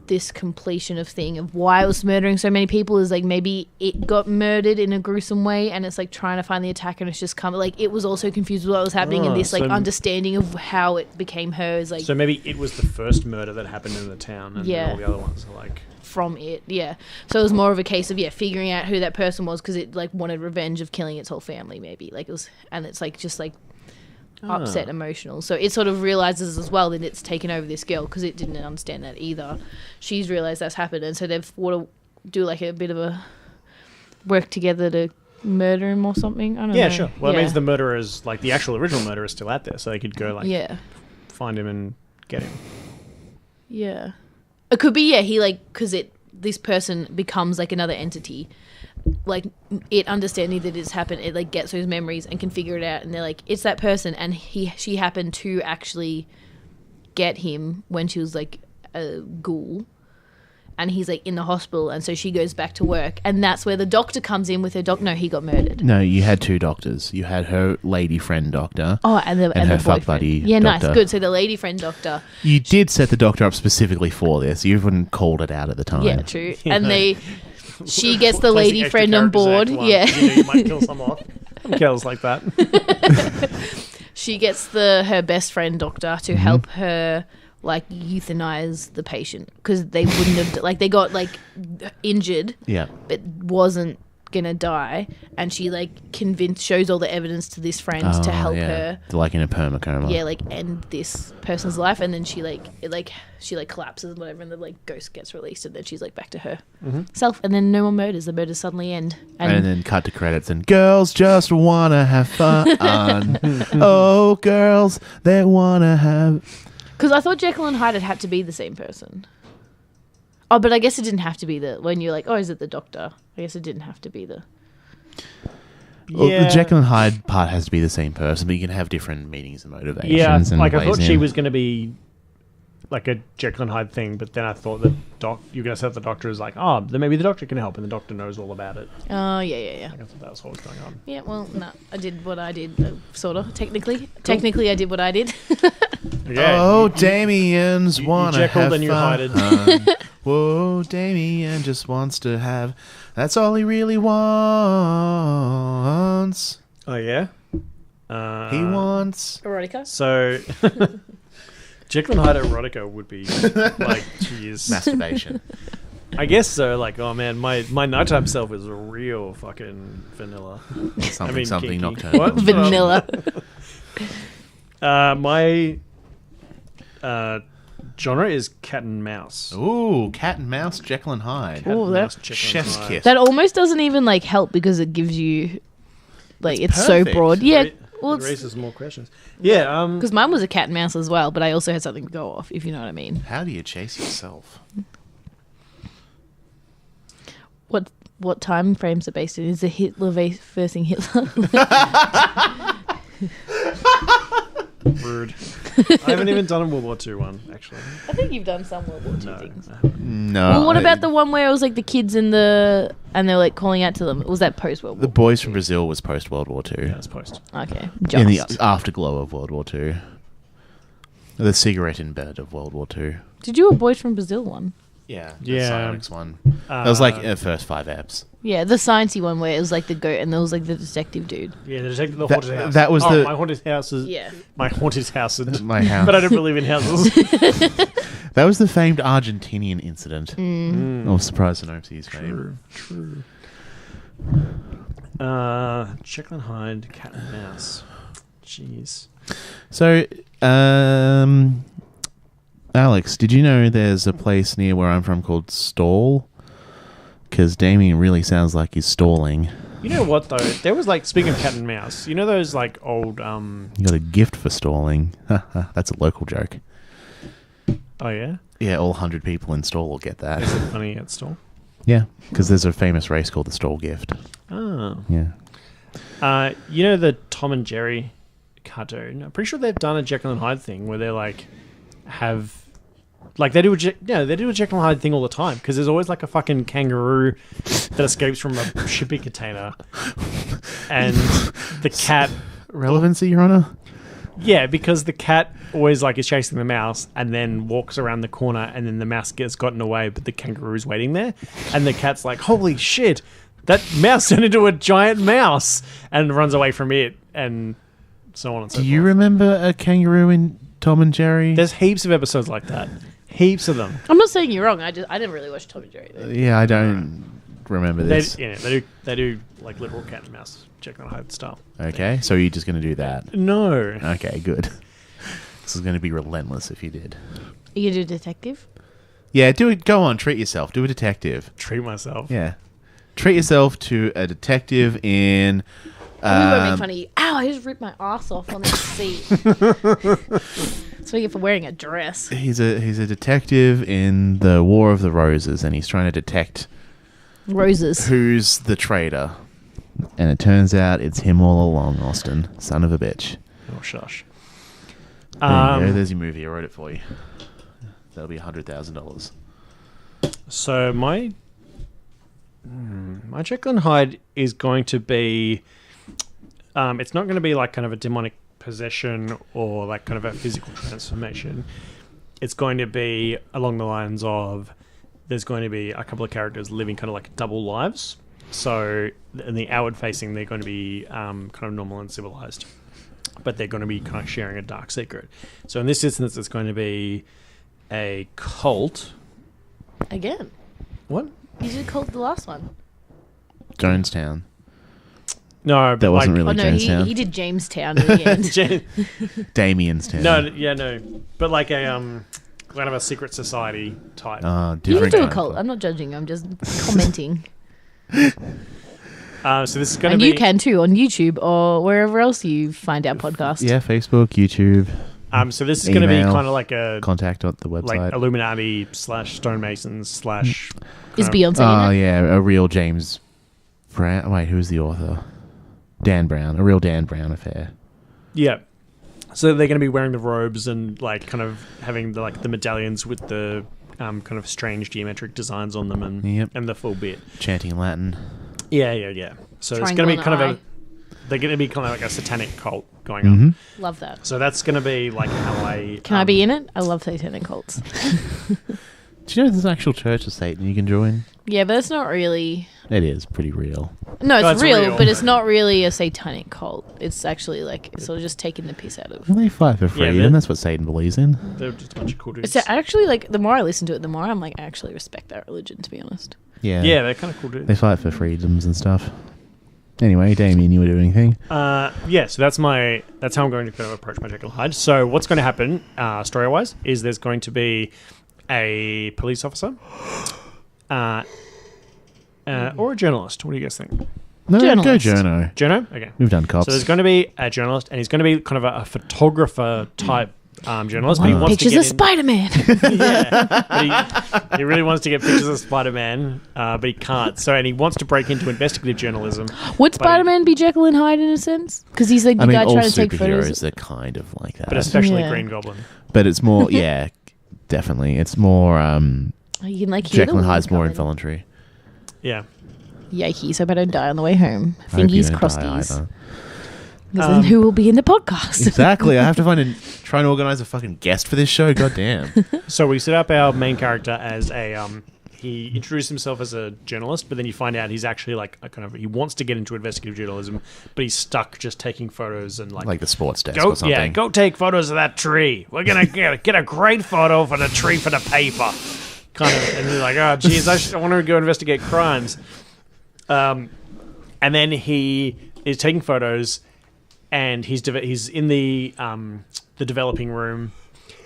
this completion of thing of why it was murdering so many people is like maybe it got murdered in a gruesome way, and it's like trying to find the attacker, and it's just kind of like it was also confused with what was happening, and this like understanding of how it became her is like So maybe it was the first murder that happened in the town, and then all the other ones are like from it. So it was more of a case of figuring out who that person was, because it like wanted revenge of killing its whole family, maybe like it was, and it's like just like upset, emotional. So it sort of realizes as well that it's taken over this girl, because it didn't understand that either. She's realized that's happened, and so they've want to do like a bit of a work together to murder him or something. I don't know. Yeah, sure. Well, it means the murderer is like the actual original murderer is still out there, so they could go like find him and get him. Yeah, it could be he like because this person becomes like another entity. Like it understanding that it's happened, it like gets those memories and can figure it out, and they're like, it's that person, and she happened to actually get him when she was like a ghoul, and he's like in the hospital, and so she goes back to work, and that's where the doctor comes in with her No, he got murdered. No, you had two doctors. You had her lady friend doctor. Oh, and her the fuck boyfriend. buddy. Yeah, doctor. nice, good. So the lady friend doctor. You did set the doctor up specifically for this. You even called it out at the time. Yeah, true. And she gets the lady friend on board. Yeah, you might kill some off. Girls like that. She gets her best friend doctor to help her like euthanize the patient, because they wouldn't have like they got like injured, but wasn't gonna die, and she like shows all the evidence to this friend to help her, like in a permacoma. like end this person's life, and then she collapses and whatever, and the like ghost gets released, and then she's like back to her self, and then no more murders. The murders suddenly end, and then cut to credits, and girls just wanna have fun. Oh, girls, they wanna have. Because I thought Jekyll and Hyde had to be the same person. Oh, but I guess it didn't have to be when you're like, oh, is it the doctor? I guess it didn't have to be the... Well, the Jekyll and Hyde part has to be the same person, but you can have different meanings and motivations. Yeah, and like I ways thought she in. was going to be like a Jekyll and Hyde thing, but then I thought that you're going to set the doctor as like, oh, then maybe the doctor can help, and the doctor knows all about it. Oh, yeah. I thought that was what was going on. Yeah, well, no, I did what I did, sort of, technically. Cool. Technically, I did what I did. Okay. Oh, Damien's wanna Jekyll, have then you fun. hided. Whoa, Damien just wants to have. That's all he really wants. Oh, yeah? He wants. Erotica? So, Jekyll and Hyde erotica would be like, geez. Masturbation. I guess so. Like, oh man, my nighttime self is real fucking vanilla. Something kinky. nocturnal. What? Vanilla. My genre is cat and mouse. Ooh, cat and mouse, Jekyll and Hyde. Cat and Ooh, mouse, that- Jekyll and Chef's Hyde. kiss. That almost doesn't even, like, help because it gives you, like, it's so perfect. broad. Yeah, It well, it's... raises more questions. Yeah, Because mine was a cat and mouse as well, but I also had something to go off, if you know what I mean. How do you chase yourself? What time frames are based in? Is it Hitler versing Hitler? rude. I haven't even done a World War II one, actually. I think you've done some World War II No. things. I haven't. No. Well, what about the one where it was like the kids and they're like calling out to them? Was that post World The War? Boys from Brazil was post World War II. Yeah, it's post. Okay, In the just. afterglow of World War II. The cigarette in bed of World War II. Did you do a Boys from Brazil one? Yeah. Yeah. The Psionics one. That was like the first 5 apps. Yeah, the sciencey one where it was like the goat and there was like the detective dude. Yeah, the detective, the That- haunted house. that was the- my haunted house is Yeah. my haunted house. Is, My house. but I don't believe in houses. That was the famed Argentinian incident. Or Surprise Synopses fame. True. Jekyll and Hyde, cat and mouse. Jeez. So, Alex, did you know there's a place near where I'm from called Stall? Because Damien really sounds like he's stalling. You know what though? There was like, speaking of cat and mouse, you know those like old You got a gift for stalling. That's a local joke. oh yeah? Yeah, all 100 people in Stall will get that. Is it funny at stall? Yeah, because there's a famous race called the Stall Gift. Oh. Yeah. You know the Tom and Jerry cartoon? I'm pretty sure they've done a Jekyll and Hyde thing where they like have like they do a Jekyll and Hyde thing all the time because there's always like a fucking kangaroo that escapes from a shipping container and the cat Relevancy, Your Honor? yeah, because the cat always like is chasing the mouse and then walks around the corner and then the mouse gets gotten away but the kangaroo's waiting there and the cat's like, holy shit, that mouse turned into a giant mouse and runs away from it and so on and so Do forth. you remember a kangaroo in Tom and Jerry? There's heaps of episodes like that. Heaps of them. I'm not saying you're wrong. I didn't really watch Tom and Jerry though. Yeah, I don't remember They this. do like literal cat and mouse Jekyll and Hyde style. Okay, so you're just going to do that. No. Okay, good. This is going to be relentless if you did. Are you gonna do detective? Yeah, do it. Go on, treat yourself. Do a detective. Treat myself. Yeah. Treat yourself to a detective in... We won't make fun of you. Ow, I just ripped my ass off on this seat. That's what you get for wearing a dress. He's a detective in the War of the Roses, and he's trying to detect Roses. who's the traitor. And it turns out it's him all along, Austin. Son of a bitch. Oh, shush. There you go. There's your movie. I wrote it for you. That'll be $100,000. So my Jekyll and Hyde is going to be... it's not going to be like kind of a demonic possession or like kind of a physical transformation. It's going to be along the lines of there's going to be a couple of characters living kind of like double lives. So in the outward facing, they're going to be kind of normal and civilized, but they're going to be kind of sharing a dark secret. So in this instance, it's going to be a cult. Again. What? You just called the last one. Jonestown. No, but That wasn't Oh really no, Jonestown. he did Jamestown in the end. Damien's town. No, but like a kind of a secret society type. You can Different do a kind of cult. club. I'm not judging. I'm just commenting. So this is going to And be. you can too on YouTube or wherever else you find our podcast. Yeah, Facebook, YouTube, So this is going to be Email. kind of like a contact on the like website. Illuminati / stonemasons / Is Beyonce Oh, in it? yeah, a real James Brown. Wait, who's the author? Dan Brown. A real Dan Brown affair. Yeah. So they're going to be wearing the robes and like kind of having the medallions with the kind of strange geometric designs on them and the full bit. Chanting Latin. Yeah. So it's Triangle going to be and kind of eye. they're going to be kind of like a satanic cult going on. Love that. So that's going to be like how I... Can I be in it? I love satanic cults. Do you know there's an actual Church of Satan you can join? Yeah, but it's not really... It is pretty real. No, it's it's real, real. but it's not really a satanic cult. It's actually like it's sort of just taking the piss out of. Well, they fight for freedom. they're- That's what Satan believes in. They're just a bunch of cool dudes. It's actually like the more I listen to it, the more I'm like I actually respect that religion. To be honest. Yeah. Yeah, they're kind of cool dudes. They fight for freedoms and stuff. Anyway, Damien, you were doing anything? So that's how I'm going to kind of approach my Jekyll Hyde. So what's going to happen, story-wise, is there's going to be a police officer, or a journalist. What do you guys think? No, go Journalist. journo. Journo? Okay. We've done cops. So there's going to be a journalist, and he's going to be kind of a photographer type journalist, but he wants Pictures to of get Spider-Man. yeah, but he really wants to get pictures of Spider-Man, but he can't. So, and he wants to break into investigative journalism. Would But Spider-Man be Jekyll and Hyde in a sense? Because he's like the I mean, guy all trying to take superheroes photos. are kind of like that. But especially Yeah. Green Goblin. But it's more, yeah, definitely. It's more, You can like hear Jekyll the and Hyde's wind more coming. involuntary. Yeah. Yikes! Hope I don't die on the way home. I hope you Fingies, don't die crosties. either. Because then who will be in the podcast? Exactly. I have to try and organize a fucking guest for this show. God damn. So we set up our main character as a he introduced himself as a journalist, but then you find out he's actually like a kind of he wants to get into investigative journalism, but he's stuck just taking photos and Like the sports desk go or something. go take photos of that tree. We're gonna get a great photo for the tree for the paper. Kind of, and you're like, oh geez, I want to go investigate crimes. And then he is taking photos, and he's in the developing room,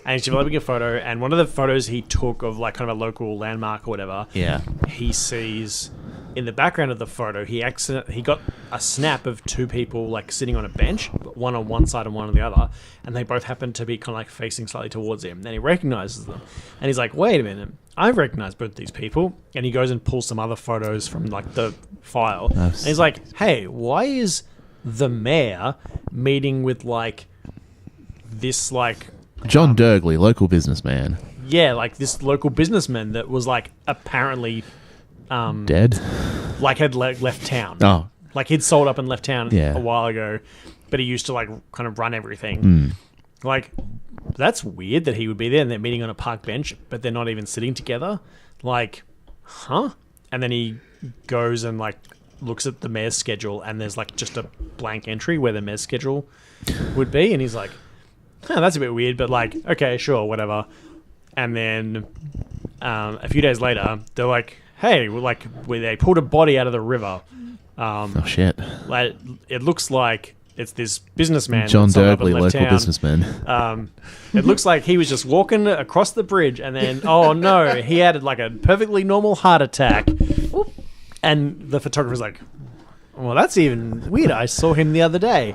and he's developing a photo. And one of the photos he took of like kind of a local landmark or whatever, Yeah. he sees in the background of the photo he got a snap of two people like sitting on a bench, one on one side and one on the other, and they both happen to be kind of like facing slightly towards him. Then he recognizes them, and he's like, wait a minute, I recognize both these people. And he goes and pulls some other photos from like the file, and he's like, hey, why is the mayor meeting with like this like John Durgley, local businessman. yeah, like this local businessman that was like apparently Dead? like had left town. Oh. Like he'd sold up and left town Yeah. a while ago, but he used to like kind of run everything. Like that's weird that he would be there and they're meeting on a park bench, but they're not even sitting together. Like, huh? And then he goes and like looks at the mayor's schedule, and there's like just a blank entry where the mayor's schedule would be, and he's like, huh, that's a bit weird, but like, okay, sure, whatever. And then a few days later, they're like, hey, they pulled a body out of the river. Oh, shit. Like, it looks like it's this businessman. John that sold up and Durgley, left local town. businessman. It looks like he was just walking across the bridge, and then, oh no, he had like a perfectly normal heart attack. And the photographer's like, well, that's even weird. I saw him the other day.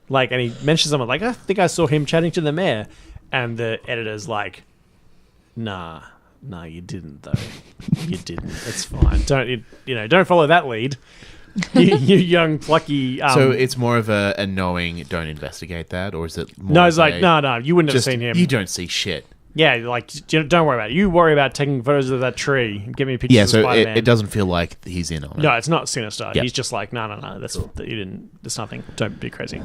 Like, and he mentions someone like, I think I saw him chatting to the mayor. And the editor's like, nah, you didn't though. You didn't. It's fine. Don't follow that lead. you young plucky. So it's more of a knowing, don't investigate that, or is it more no, it's of like, a, no, you wouldn't have just, seen him. You don't see shit. Yeah, like, don't worry about it. You worry about taking photos of that tree. Give me pictures Yeah, of so Spider-Man. it doesn't feel like he's in on it. No, it's not sinister. Yep. He's just like, no. That's you didn't. There's nothing. Don't be crazy.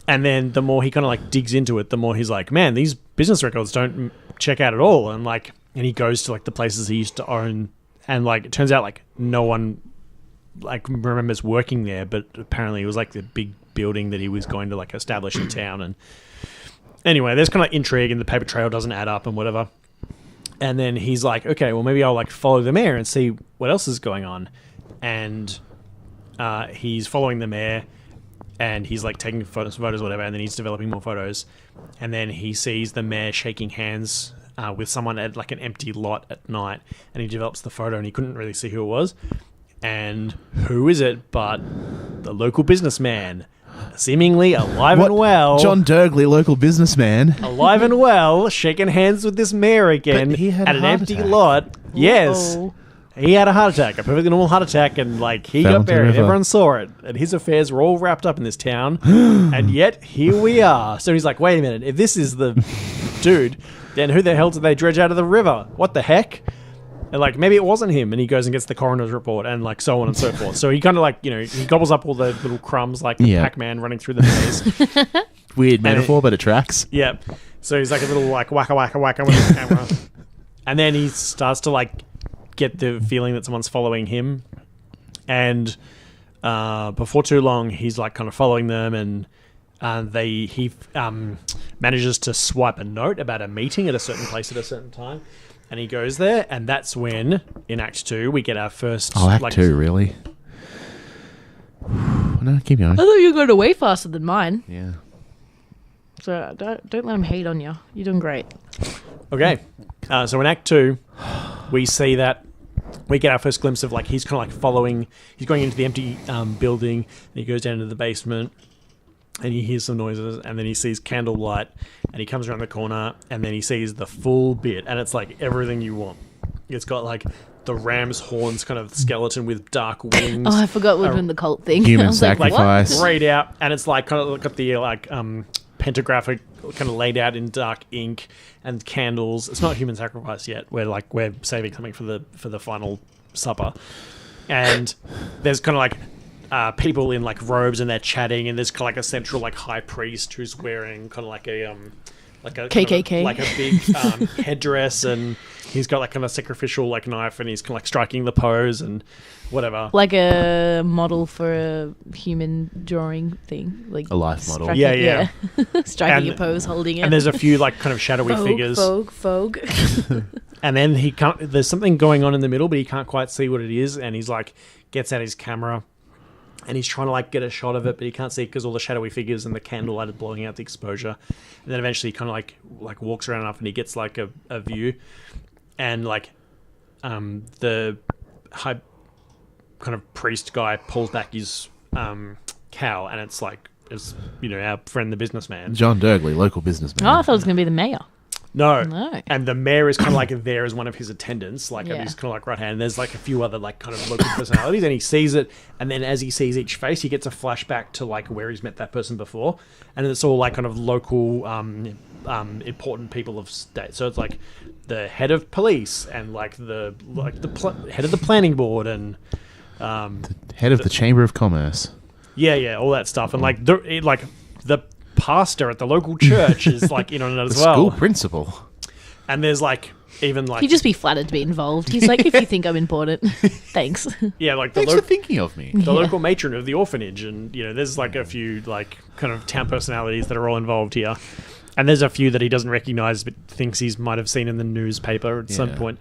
And then the more he kind of like digs into it, the more he's like, man, these business records don't check out at all. And he goes to like the places he used to own, and like it turns out like no one like remembers working there, but apparently it was like the big building that he was going to like establish in town. And anyway, there's kind of like intrigue, and the paper trail doesn't add up and whatever. And then he's like, okay, well, maybe I'll like follow the mayor and see what else is going on. And he's following the mayor, and he's like taking photos, whatever, and then he's developing more photos. And then he sees the mayor shaking hands with someone at like an empty lot at night, and he develops the photo, and he couldn't really see who it was. And who is it but the local businessman, seemingly alive and well. John Durgley, local businessman. Alive and well, shaking hands with this mayor again But he had at a an heart empty attack. lot. Yes. Whoa. he had a heart attack, a perfectly normal heart attack, and like he Fell got into the buried. river. Everyone saw it, and his affairs were all wrapped up in this town, and yet here we are. So he's like, wait a minute, if this is the dude, then who the hell did they dredge out of the river? What the heck? And like maybe it wasn't him, and he goes and gets the coroner's report, and like so on and so forth. So he kind of like he gobbles up all the little crumbs like the Pac-Man running through the maze. Weird metaphor, but it tracks. Yep. So he's like a little like wacka wacka wacka with the camera, and then he starts to like get the feeling that someone's following him, and before too long he's like kind of following them, and he manages to swipe a note about a meeting at a certain place at a certain time, and he goes there, and that's when in Act 2 we get our first. Oh, Act 2, really? No, keep going. I thought you were going way faster than mine. Yeah. So don't let him hate on you. You're doing great. Okay, so in Act 2, we see that we get our first glimpse of like he's kind of like following. He's going into the empty building, and he goes down into the basement, and he hears some noises, and then he sees candlelight, and he comes around the corner, and then he sees the full bit, and it's like everything you want. It's got like the ram's horns kind of skeleton with dark wings. Oh, I forgot we're doing the cult thing. Human I was like, what? sacrifice. Laid out, and it's like kind of got the like pentagraphic kind of laid out in dark ink and candles. It's not human sacrifice yet. We're saving something for the final supper, and there's kind of like people in like robes, and they're chatting, and there's kind of like a central like high priest who's wearing kind of like a KKK. kind of like a big headdress, and he's got like kind of sacrificial like knife, and he's kind of like striking the pose and whatever. Like a model for a human drawing thing, like A life model. striking- Yeah. striking And- a pose, holding it. And there's a few like kind of shadowy figures. Vogue. And then he can't. There's something going on in the middle, but he can't quite see what it is. And he's like, gets out his camera, and he's trying to like get a shot of it, but he can't see because all the shadowy figures and the candlelight are blowing out the exposure. And then eventually, he kind of like walks around enough, and he gets like a view, and like the high kind of priest guy pulls back his cowl, and it's like our friend the businessman. John Durgley, local businessman. Oh, I thought it was going to be the mayor. No. And the mayor is kind of like there as one of his attendants, like Yeah. his kind of like right hand. And there's like a few other like kind of local personalities, and he sees it. And then as he sees each face, he gets a flashback to like where he's met that person before, and it's all like kind of local, important people of state. So it's like the head of police and like the head of the planning board and Head of the Chamber of Commerce. yeah, all that stuff. And like the pastor at the local church is like in on it as The well. school principal. And there's like even like He'd just be flattered to be involved. He's like, if you think I'm important, thanks. yeah, like the Thanks for thinking of me. the local matron of the orphanage, and there's like a few like kind of town personalities that are all involved here, and there's a few that he doesn't recognize but thinks he might have seen in the newspaper at some point.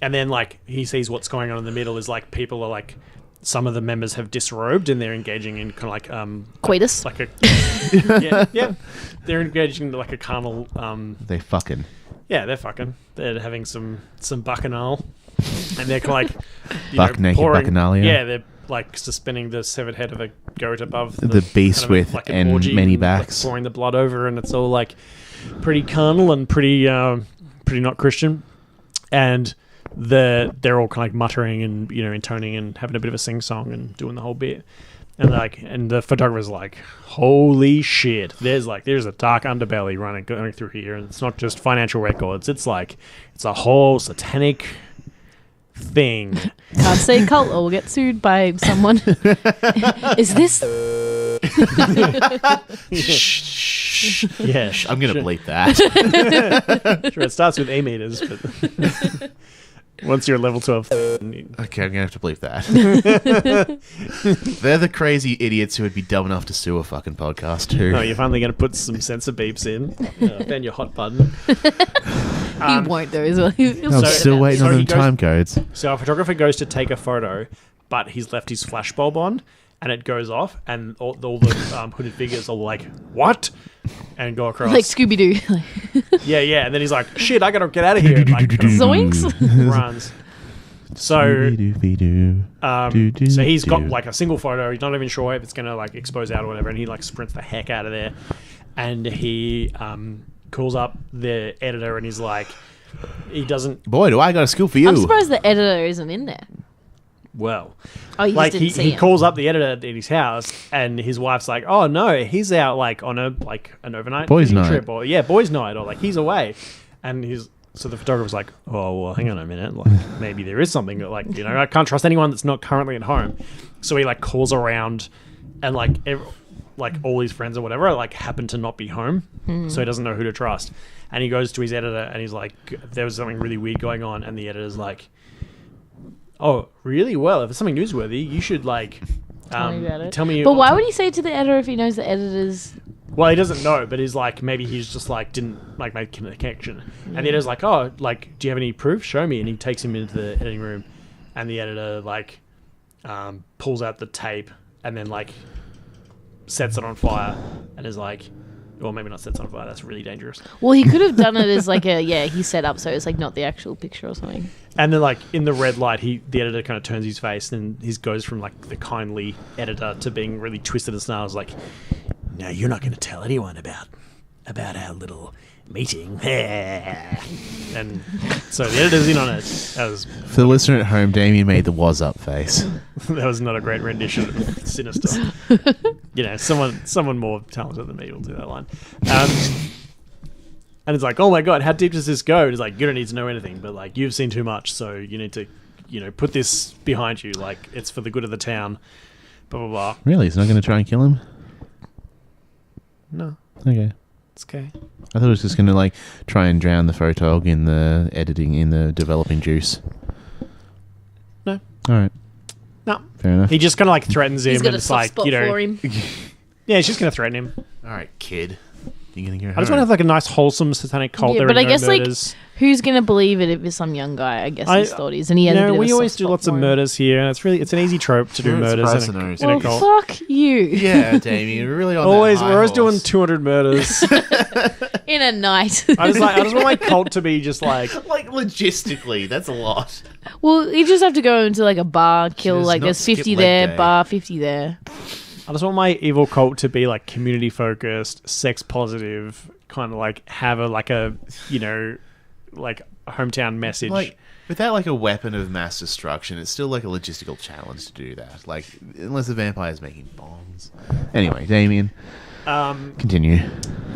And then like he sees what's going on in the middle is like people are like, some of the members have disrobed and they're engaging in kind of like Coitus. like a yeah they're engaging in like a carnal They fucking. yeah, they're fucking. They're having some bacchanal, and they're kind of like Buck naked pouring, bacchanalia. Yeah, they're like suspending the severed head of a goat above The beast kind of with like an and orgy many and, backs. like, pouring the blood over, and it's all like pretty carnal and pretty not Christian, and they're all kind of like muttering and intoning and having a bit of a sing song and doing the whole bit. And the photographer's like, holy shit, there's a dark underbelly going through here, and it's not just financial records, it's a whole satanic thing. Can't say cult or we'll get sued by someone. Is this? Yeah, I'm going to bleep that. sure, it starts with A meters, but once you're at level 12, Okay, I'm going to have to bleep that. They're the crazy idiots who would be dumb enough to sue a fucking podcast too. no, you're finally going to put some sensor beeps in. Found your hot button. He won't though as well. He'll I'm sort it still out. waiting So on he them goes- time codes. So our photographer goes to take a photo, but he's left his flashbulb on, and it goes off, and all the hooded figures are like, what? And go across. Like Scooby Doo. yeah, and then he's like, shit, I gotta get out of here. And like, kind of Zoinks. runs. So, so he's got like a single photo. He's not even sure if it's gonna like expose out or whatever, and he like sprints the heck out of there. And he calls up the editor, and he's like, he doesn't. Boy, do I got a skill for you. I'm surprised the editor isn't in there. Well, Oh, you like just didn't see he him. calls up the editor at his house, and his wife's like, "Oh no, he's out like on an overnight Boys' fishing night. trip, or boys' night, or like he's away." And so the photographer's like, "Oh well, hang on a minute, like maybe there is something that like I can't trust anyone that's not currently at home." So he like calls around, and like all his friends or whatever like happen to not be home, so he doesn't know who to trust. And he goes to his editor, and he's like, "There was something really weird going on," and the editor's like, "Oh, really? Well, if it's something newsworthy, you should like Tell me about it. tell me." But why would he say it to the editor if he knows the editor's... Well, he doesn't know, but he's like, maybe he's just like didn't like make the connection. And the editor's like, "Oh, like, do you have any proof? Show me." And he takes him into the editing room, and the editor like pulls out the tape and then like sets it on fire, and is like, well, maybe not sets it on fire. That's really dangerous. Well, he could have done it as like he set up so it's like not the actual picture or something. And then, like in the red light, the editor kind of turns his face, and he goes from like the kindly editor to being really twisted and snarls, like, "No, you're not going to tell anyone about our little meeting." And so the editor's in on it. For the listener at home, Damien made the was up face. That was not a great rendition of Sinister. Someone more talented than me will do that line. And it's like, "Oh my god, how deep does this go?" And it's like, "You don't need to know anything, but like you've seen too much, so you need to, put this behind you. Like it's for the good of the town." Blah blah blah. Really? He's not going to try and kill him? No, Okay. it's okay. I thought it was just going to like try and drown the photog in the editing, in the developing juice. No. All right. No. Fair enough. He just kind of like threatens him, He's got and a it's soft like, spot for him. yeah, he's just going to threaten him. All right, kid. You're going to go I just want to have like a nice, wholesome, satanic cult. Yeah, There but are I no guess murders. like who's gonna believe it if it's some young guy? I guess his thought is, and he has a bit of we a always soft do spot lots of for him. murders here, and it's an easy trope to do You're murders surprised in to a, know. in a Well, cult. fuck you. Yeah, Damien, you're really on Always, that we're always doing horse. 200 murders. In a night. I just want my cult to be just like, Like, logistically, that's a lot. Well, you just have to go into like a bar, kill Does like not there's skip 50 leg there, day. bar 50 there. I just want my evil cult to be like community focused, sex positive, kind of like have a like hometown message. Like, without like a weapon of mass destruction, it's still like a logistical challenge to do that. Like, unless the vampire's making bombs. Anyway, Damien, continue.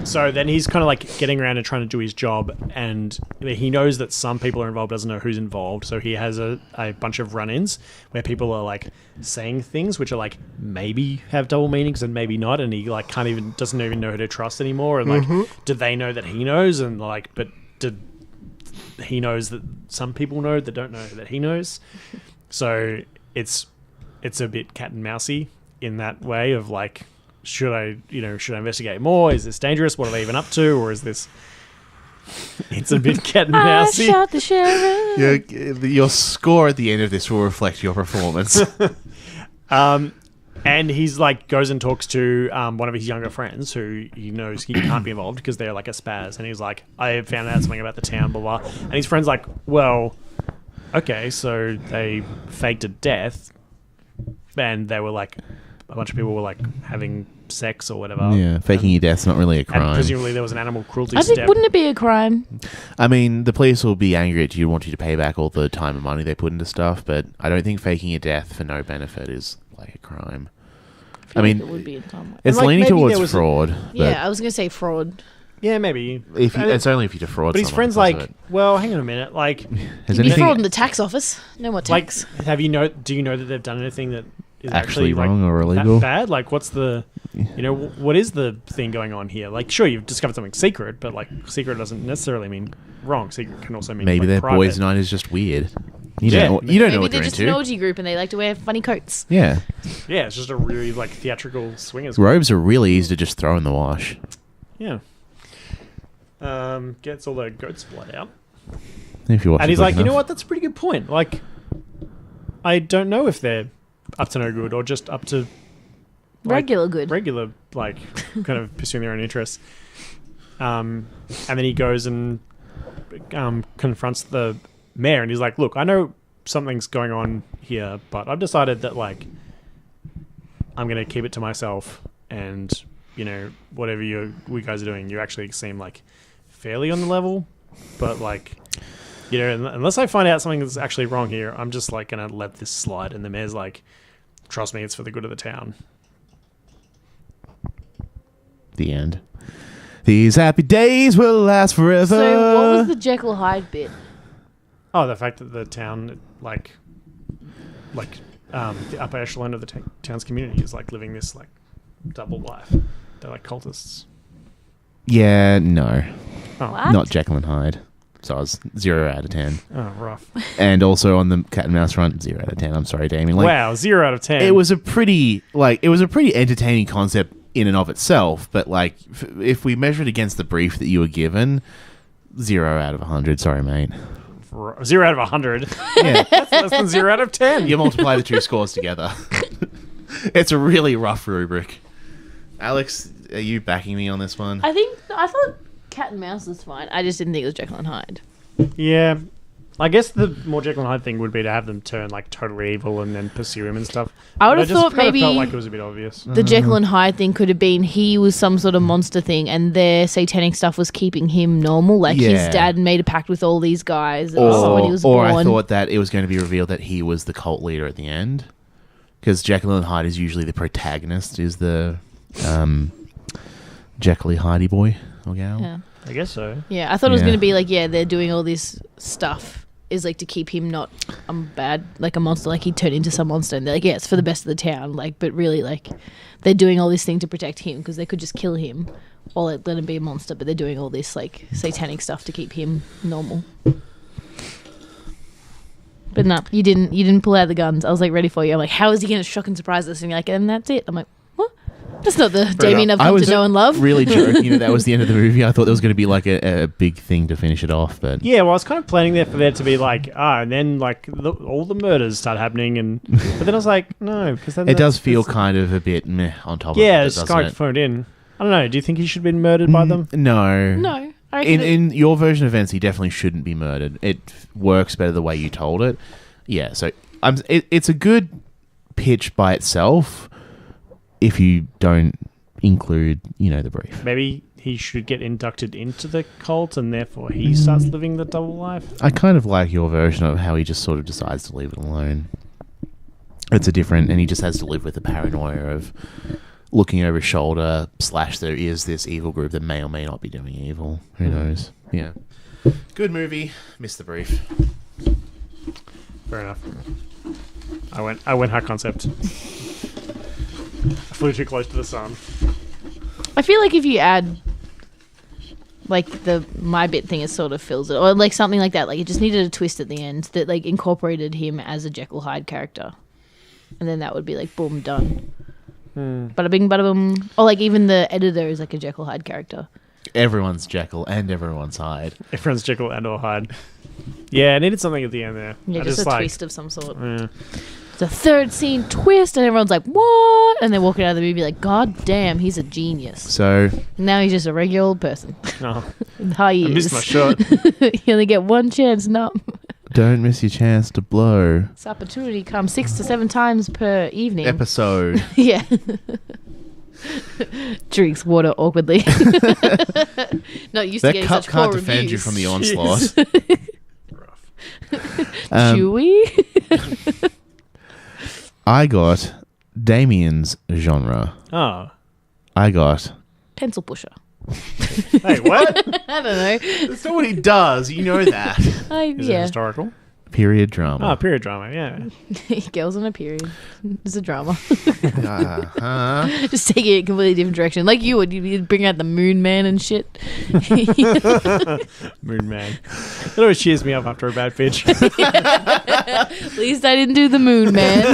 So then he's kind of like getting around and trying to do his job, and he knows that some people are involved, doesn't know who's involved. So he has a bunch of run-ins where people are like saying things which are like maybe have double meanings and maybe not, and he like doesn't even know who to trust anymore. And like, do they know that he knows? And like, but did he knows that some people know that don't know that he knows? So it's a bit cat and mousey in that way of like, should I investigate more? Is this dangerous? What are they even up to? Or is this... It's a bit cat and I mousey. shot the sheriff. Your score at the end of this will reflect your performance. And he's like goes and talks to one of his younger friends who he knows he can't be involved because they're like a spaz. And he's like, "I found out something about the town, blah blah." And his friend's like, "Well, okay, so they faked a death, and they were like, a bunch of people were like having sex or whatever." Yeah, faking your death's not really a And crime. presumably there was an animal cruelty I think, step. wouldn't it be a crime? I mean, the police will be angry at you, want you to pay back all the time and money they put into stuff, but I don't think faking a death for no benefit is like a crime. I mean, it would be a time. it's And, like, leaning maybe there towards was a- fraud. Yeah, I was gonna say fraud. Yeah, maybe. If you, And it's only if you defraud but his someone friend's because of like, it. "Well, hang on a minute. Like, Has You'd be anything fraud in the tax office. No more like, tax. do you know that they've done anything that is actually like, wrong or that illegal? bad? Like, what's the, what is the thing going on here? Like, sure, you've discovered something secret, but like, secret doesn't necessarily mean wrong. Secret can also mean Maybe like, their private. boys' night is just weird. You Yeah. don't know, you don't know Maybe what they're they're just an into. orgy group and they like to wear funny coats. Yeah. Yeah, it's just a really like theatrical swingers. Robes are really easy to just throw in the wash. Yeah. Gets all the goat's blood out. If you watch And it he's quick like, you know enough. what? That's a pretty good point. Like, I don't know if they're up to no good or just up to Regular good. regular, like, kind of pursuing their own interests. And then he goes and confronts the mayor, and he's like, "Look, I know something's going on here, but I've decided that like I'm going to keep it to myself, and whatever we guys are doing, you actually seem like fairly on the level, but like You know, unless I find out something that's actually wrong here, I'm just like going to let this slide. And the mayor's like, trust me, it's for the good of the town. The end. These happy days will last forever. So what was the Jekyll Hyde bit? Oh, the fact that the town, like the upper echelon of the town's community is like living this like double life. They're like cultists. Yeah, no. Oh, What? Not Jekyll and Hyde. So I was 0 out of 10. oh rough. And also on the cat and mouse front, 0 out of 10. I'm sorry, Damien. Like, Wow, 0 out of 10. it was a pretty entertaining concept in and of itself, but like if we measure it against the brief that you were given, 0 out of 100. Sorry, mate. 0 out of 100. Yeah, That's less than 0 out of 10. you multiply the two scores together. It's a really rough rubric. Alex, are you backing me on this one? I thought cat and mouse was fine. I just didn't think it was Jekyll and Hyde. Yeah. I guess the more Jekyll and Hyde thing would be to have them turn like totally evil and then pursue him and stuff. I would But have just thought kinda maybe felt like it was a bit obvious. the Jekyll and Hyde thing could have been he was some sort of monster thing and their satanic stuff was keeping him normal. Like his Yeah. dad made a pact with all these guys when he was Or born. I thought that it was going to be revealed that he was the cult leader at the end. Because Jekyll and Hyde is usually the protagonist, is the Jekyll Hyde boy or gal. Yeah. I guess so. Yeah, I thought it was Yeah. going to be like, they're doing all this stuff is like to keep him not bad, like a monster, like he'd turn into some monster. And they're like, it's for the best of the town. Like, but really, like, they're doing all this thing to protect him because they could just kill him or let him be a monster. But they're doing all this like satanic stuff to keep him normal. But no, you didn't pull out the guns. I was like ready for you. I'm like, how is he going to shock and surprise us? And you're like, and that's it. I'm like, what? That's not the Damien I've come to know and love. Really joking that was the end of the movie. I thought there was going to be like a big thing to finish it off, but Yeah, well, I was kind of planning there for there to be like, and then like all the murders start happening, but then I was like, no, because then it does feel kind of a bit meh on top of it. yeah, it's doesn't kind of it? phoned in. I don't know. Do you think he should have been murdered by them? No. No. I reckon In your version of events, he definitely shouldn't be murdered. It works better the way you told it. Yeah, so it's a good pitch by itself if you don't include, the brief. Maybe he should get inducted into the cult, and therefore he starts living the double life. I kind of like your version of how he just sort of decides to leave it alone. It's and he just has to live with the paranoia of looking over his shoulder, / there is this evil group that may or may not be doing evil. Who knows? Yeah. Good movie. Missed the brief. Fair enough. I went high concept. I flew too close to the sun. I feel like if you add like the my bit thing, it sort of fills it, or like something like that. Like it just needed a twist at the end that like incorporated him as a Jekyll Hyde character, and then that would be like boom done. Bada bing, bada boom. Or like even the editor is like a Jekyll Hyde character. Everyone's Jekyll and everyone's Hyde. Everyone's Jekyll and or Hyde. Yeah, I needed something at the end there. Yeah, I just a like, twist of some sort. Yeah. It's a third scene twist, and everyone's like, "What?" And they're walking out of the movie like, "God damn, he's a genius." So Now he's just a regular old person. Oh, How he I missed is. my shot. You only get one chance. No, don't miss your chance to blow. this opportunity comes 6 to 7 times per evening. Episode. Yeah. Drinks water awkwardly. Not used to That getting cup such can't poor defend you reviews. from the onslaught. Rough. Chewy. I got Damien's genre. Oh. I got... Pencil pusher. Hey, what? I don't know. That's not what he does. You know that. Is it Yeah. historical? Period drama. Oh, period drama, yeah. Girls on a period. It's a drama. Uh-huh. Just taking it a completely different direction. Like you would. You'd bring out the Moon Man and shit. Moon Man. That always cheers me up after a bad pitch. At least I didn't do the Moon Man.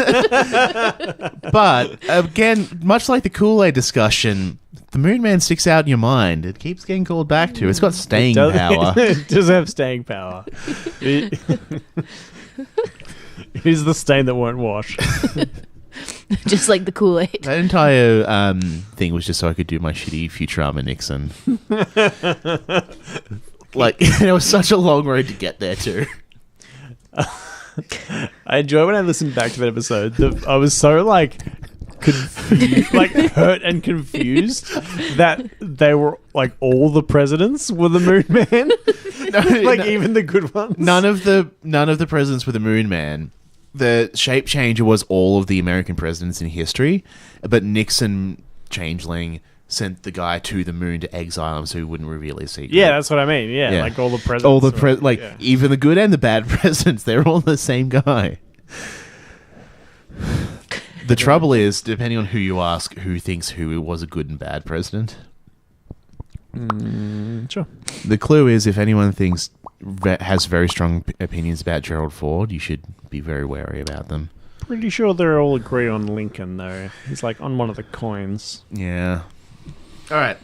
But, again, much like the Kool-Aid discussion, the Moon Man sticks out in your mind. It keeps getting called back to. It's got staying power. It does have staying power. It is the stain that won't wash. Just like the Kool-Aid. That entire thing was just so I could do my shitty Futurama Nixon. Like, it was such a long road to get there, too. I enjoy when I listen back to that episode. I was so like like hurt and confused that they were like all the presidents were the Moon Man, like even the good ones. None of the presidents were the Moon Man. The shape changer was all of the American presidents in history, but Nixon changeling sent the guy to the moon to exile him so he wouldn't reveal his secret. Yeah, that's what I mean. Yeah, like all the presidents. Even the good and the bad presidents, they're all the same guy. The trouble is, depending on who you ask, who thinks who was a good and bad president. Sure. The clue is, if anyone thinks has very strong opinions about Gerald Ford, you should be very wary about them. Pretty sure they all agree on Lincoln, though. He's like on one of the coins. Yeah. All right.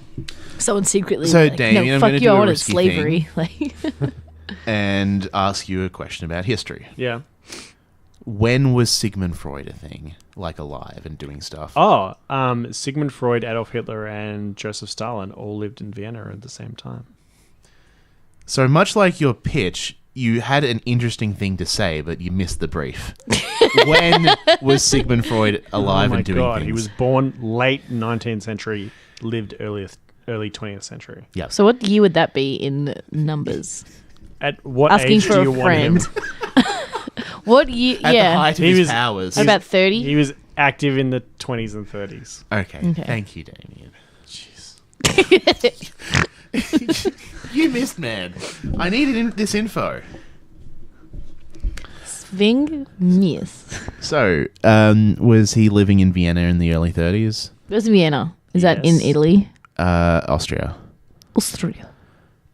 Someone secretly. So, like, Damien, no, I'm fuck gonna you. do I a wanted risky slavery. Like, and ask you a question about history. Yeah. When was Sigmund Freud a thing? Like alive and doing stuff? Oh, Sigmund Freud, Adolf Hitler, and Joseph Stalin all lived in Vienna at the same time. So much like your pitch, you had an interesting thing to say, but you missed the brief. When was Sigmund Freud alive and doing things? He was born late 19th century, lived early 20th century. Yeah. so what year would that be in numbers? At what Asking age for do a you want friend. him? What year? At the Yeah. height of He his was- powers. About 30? He was active in the 20s and 30s. Okay. Okay. Thank you, Damien. Jeez. You missed, man. I needed this info. Sving Mies. So, was he living in Vienna in the early 30s? It was Vienna. Is that in Yes. Italy? Austria. Austria.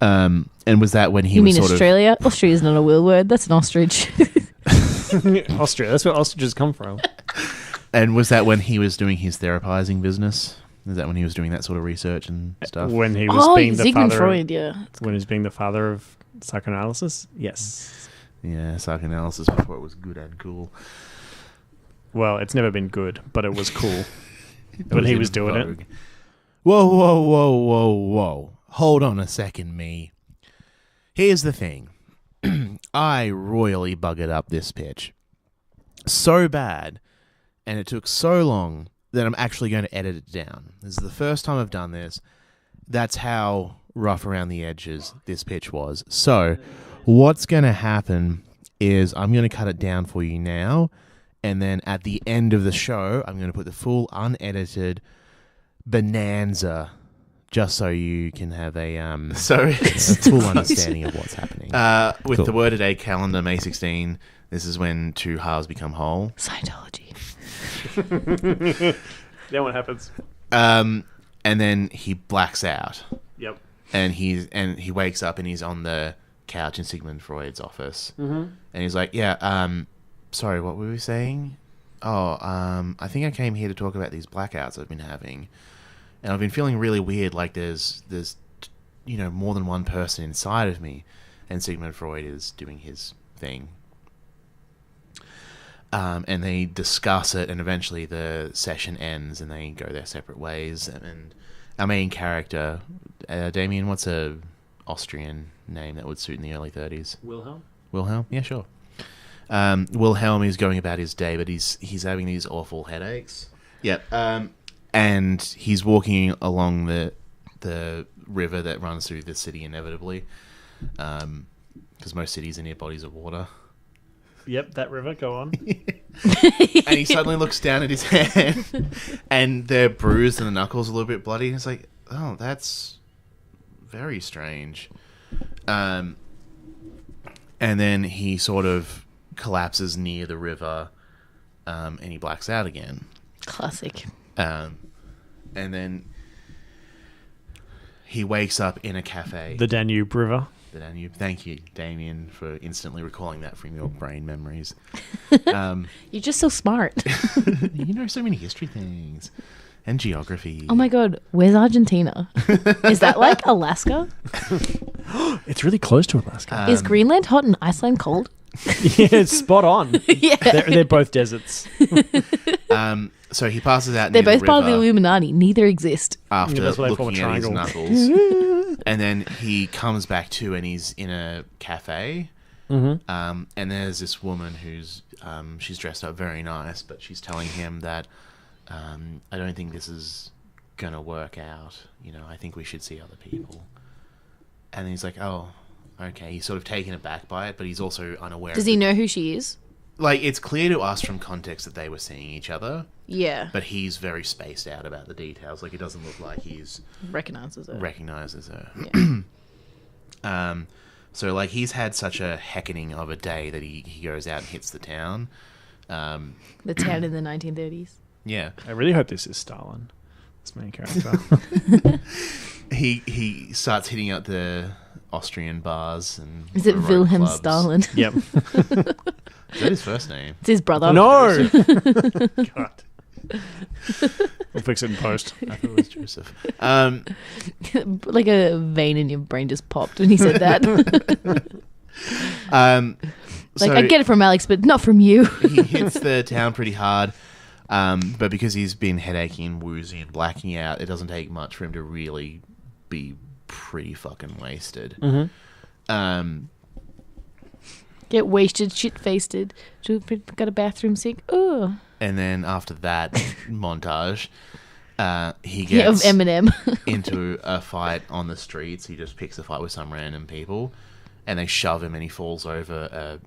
And was that when he You was mean sort Australia? Australia is not a real word. That's an ostrich. Austria. That's where ostriches come from. And was that when he was doing his therapizing business? Is that when he was doing that sort of research and stuff? When he was being the Sigmund father. Freud, yeah. When he was being the father of psychoanalysis. Yes. Yeah, psychoanalysis before it was good and cool. Well, it's never been good, but it was cool It when he in was doing vogue. it. Whoa, whoa, whoa, whoa, whoa. Hold on a second, me. Here's the thing. I royally buggered up this pitch. So bad, and it took so long that I'm actually going to edit it down. This is the first time I've done this. That's how rough around the edges this pitch was. So, what's going to happen is I'm going to cut it down for you now, and then at the end of the show, I'm going to put the full unedited bonanza, just so you can have a full understanding of what's happening. With Cool. the Word a Day calendar, May 16, this is when two halves become whole. Scientology. Then what happens? And then he blacks out, Yep. and he wakes up and he's on the couch in Sigmund Freud's office, and he's like, "Yeah, sorry, what were we saying? Oh, I think I came here to talk about these blackouts I've been having, and I've been feeling really weird. Like there's more than one person inside of me." And Sigmund Freud is doing his thing. And they discuss it, and eventually the session ends, and they go their separate ways. And our main character, Damien, what's a Austrian name that would suit in the early 30s? Wilhelm? Wilhelm? Yeah, sure. Wilhelm is going about his day, but he's having these awful headaches. Yep. And he's walking along the river that runs through the city inevitably, because most cities are near bodies of water. Yep, that river, go on. And he suddenly looks down at his hand, and they're bruised and the knuckles a little bit bloody. And it's like, oh, that's very strange. And then he sort of collapses near the river, and he blacks out again. Classic. And then he wakes up in a cafe. The Danube River. The Danube. Thank you, Damien, for instantly recalling that from your brain memories. You're just so smart. You know so many history things and geography. Oh my god, where's Argentina? Is that like Alaska? It's really close to Alaska. Is Greenland hot and Iceland cold? Yeah, it's spot on. Yeah. They're both deserts. So he passes out They're near both the part of the river Illuminati. Neither exist. after Yeah, that's what they form a looking at his triangle. knuckles. And then he comes back to, and he's in a cafe. Mm-hmm. And there's this woman who's she's dressed up very nice, but she's telling him that I don't think this is gonna work out. I think we should see other people. And he's like, oh, okay. He's sort of taken aback by it, but he's also unaware. Does he know who she is? Like, it's clear to us from context that they were seeing each other. Yeah. But he's very spaced out about the details. Like, it doesn't look like he's... Recognizes her. Yeah. So, like, he's had such a heckening of a day that he goes out and hits the town. The town in the 1930s. Yeah. I really hope this is Stalin, this main character. He starts hitting out the Austrian bars and... Is it road Wilhelm clubs. Stalin? Yep. Is that his first name? It's his brother. No! God. We'll fix it in post. I thought it was Joseph. Like a vein in your brain just popped when he said that. I get it from Alex, but not from you. He hits the town pretty hard, but because he's been headaching and woozy and blacking out, it doesn't take much for him to really be pretty fucking wasted. Mm-hmm. Get wasted, shit-faced. Got a bathroom sink. Ooh. And then after that montage, he Of gets Eminem. into a fight on the streets. He just picks a fight with some random people, and they shove him, and he falls over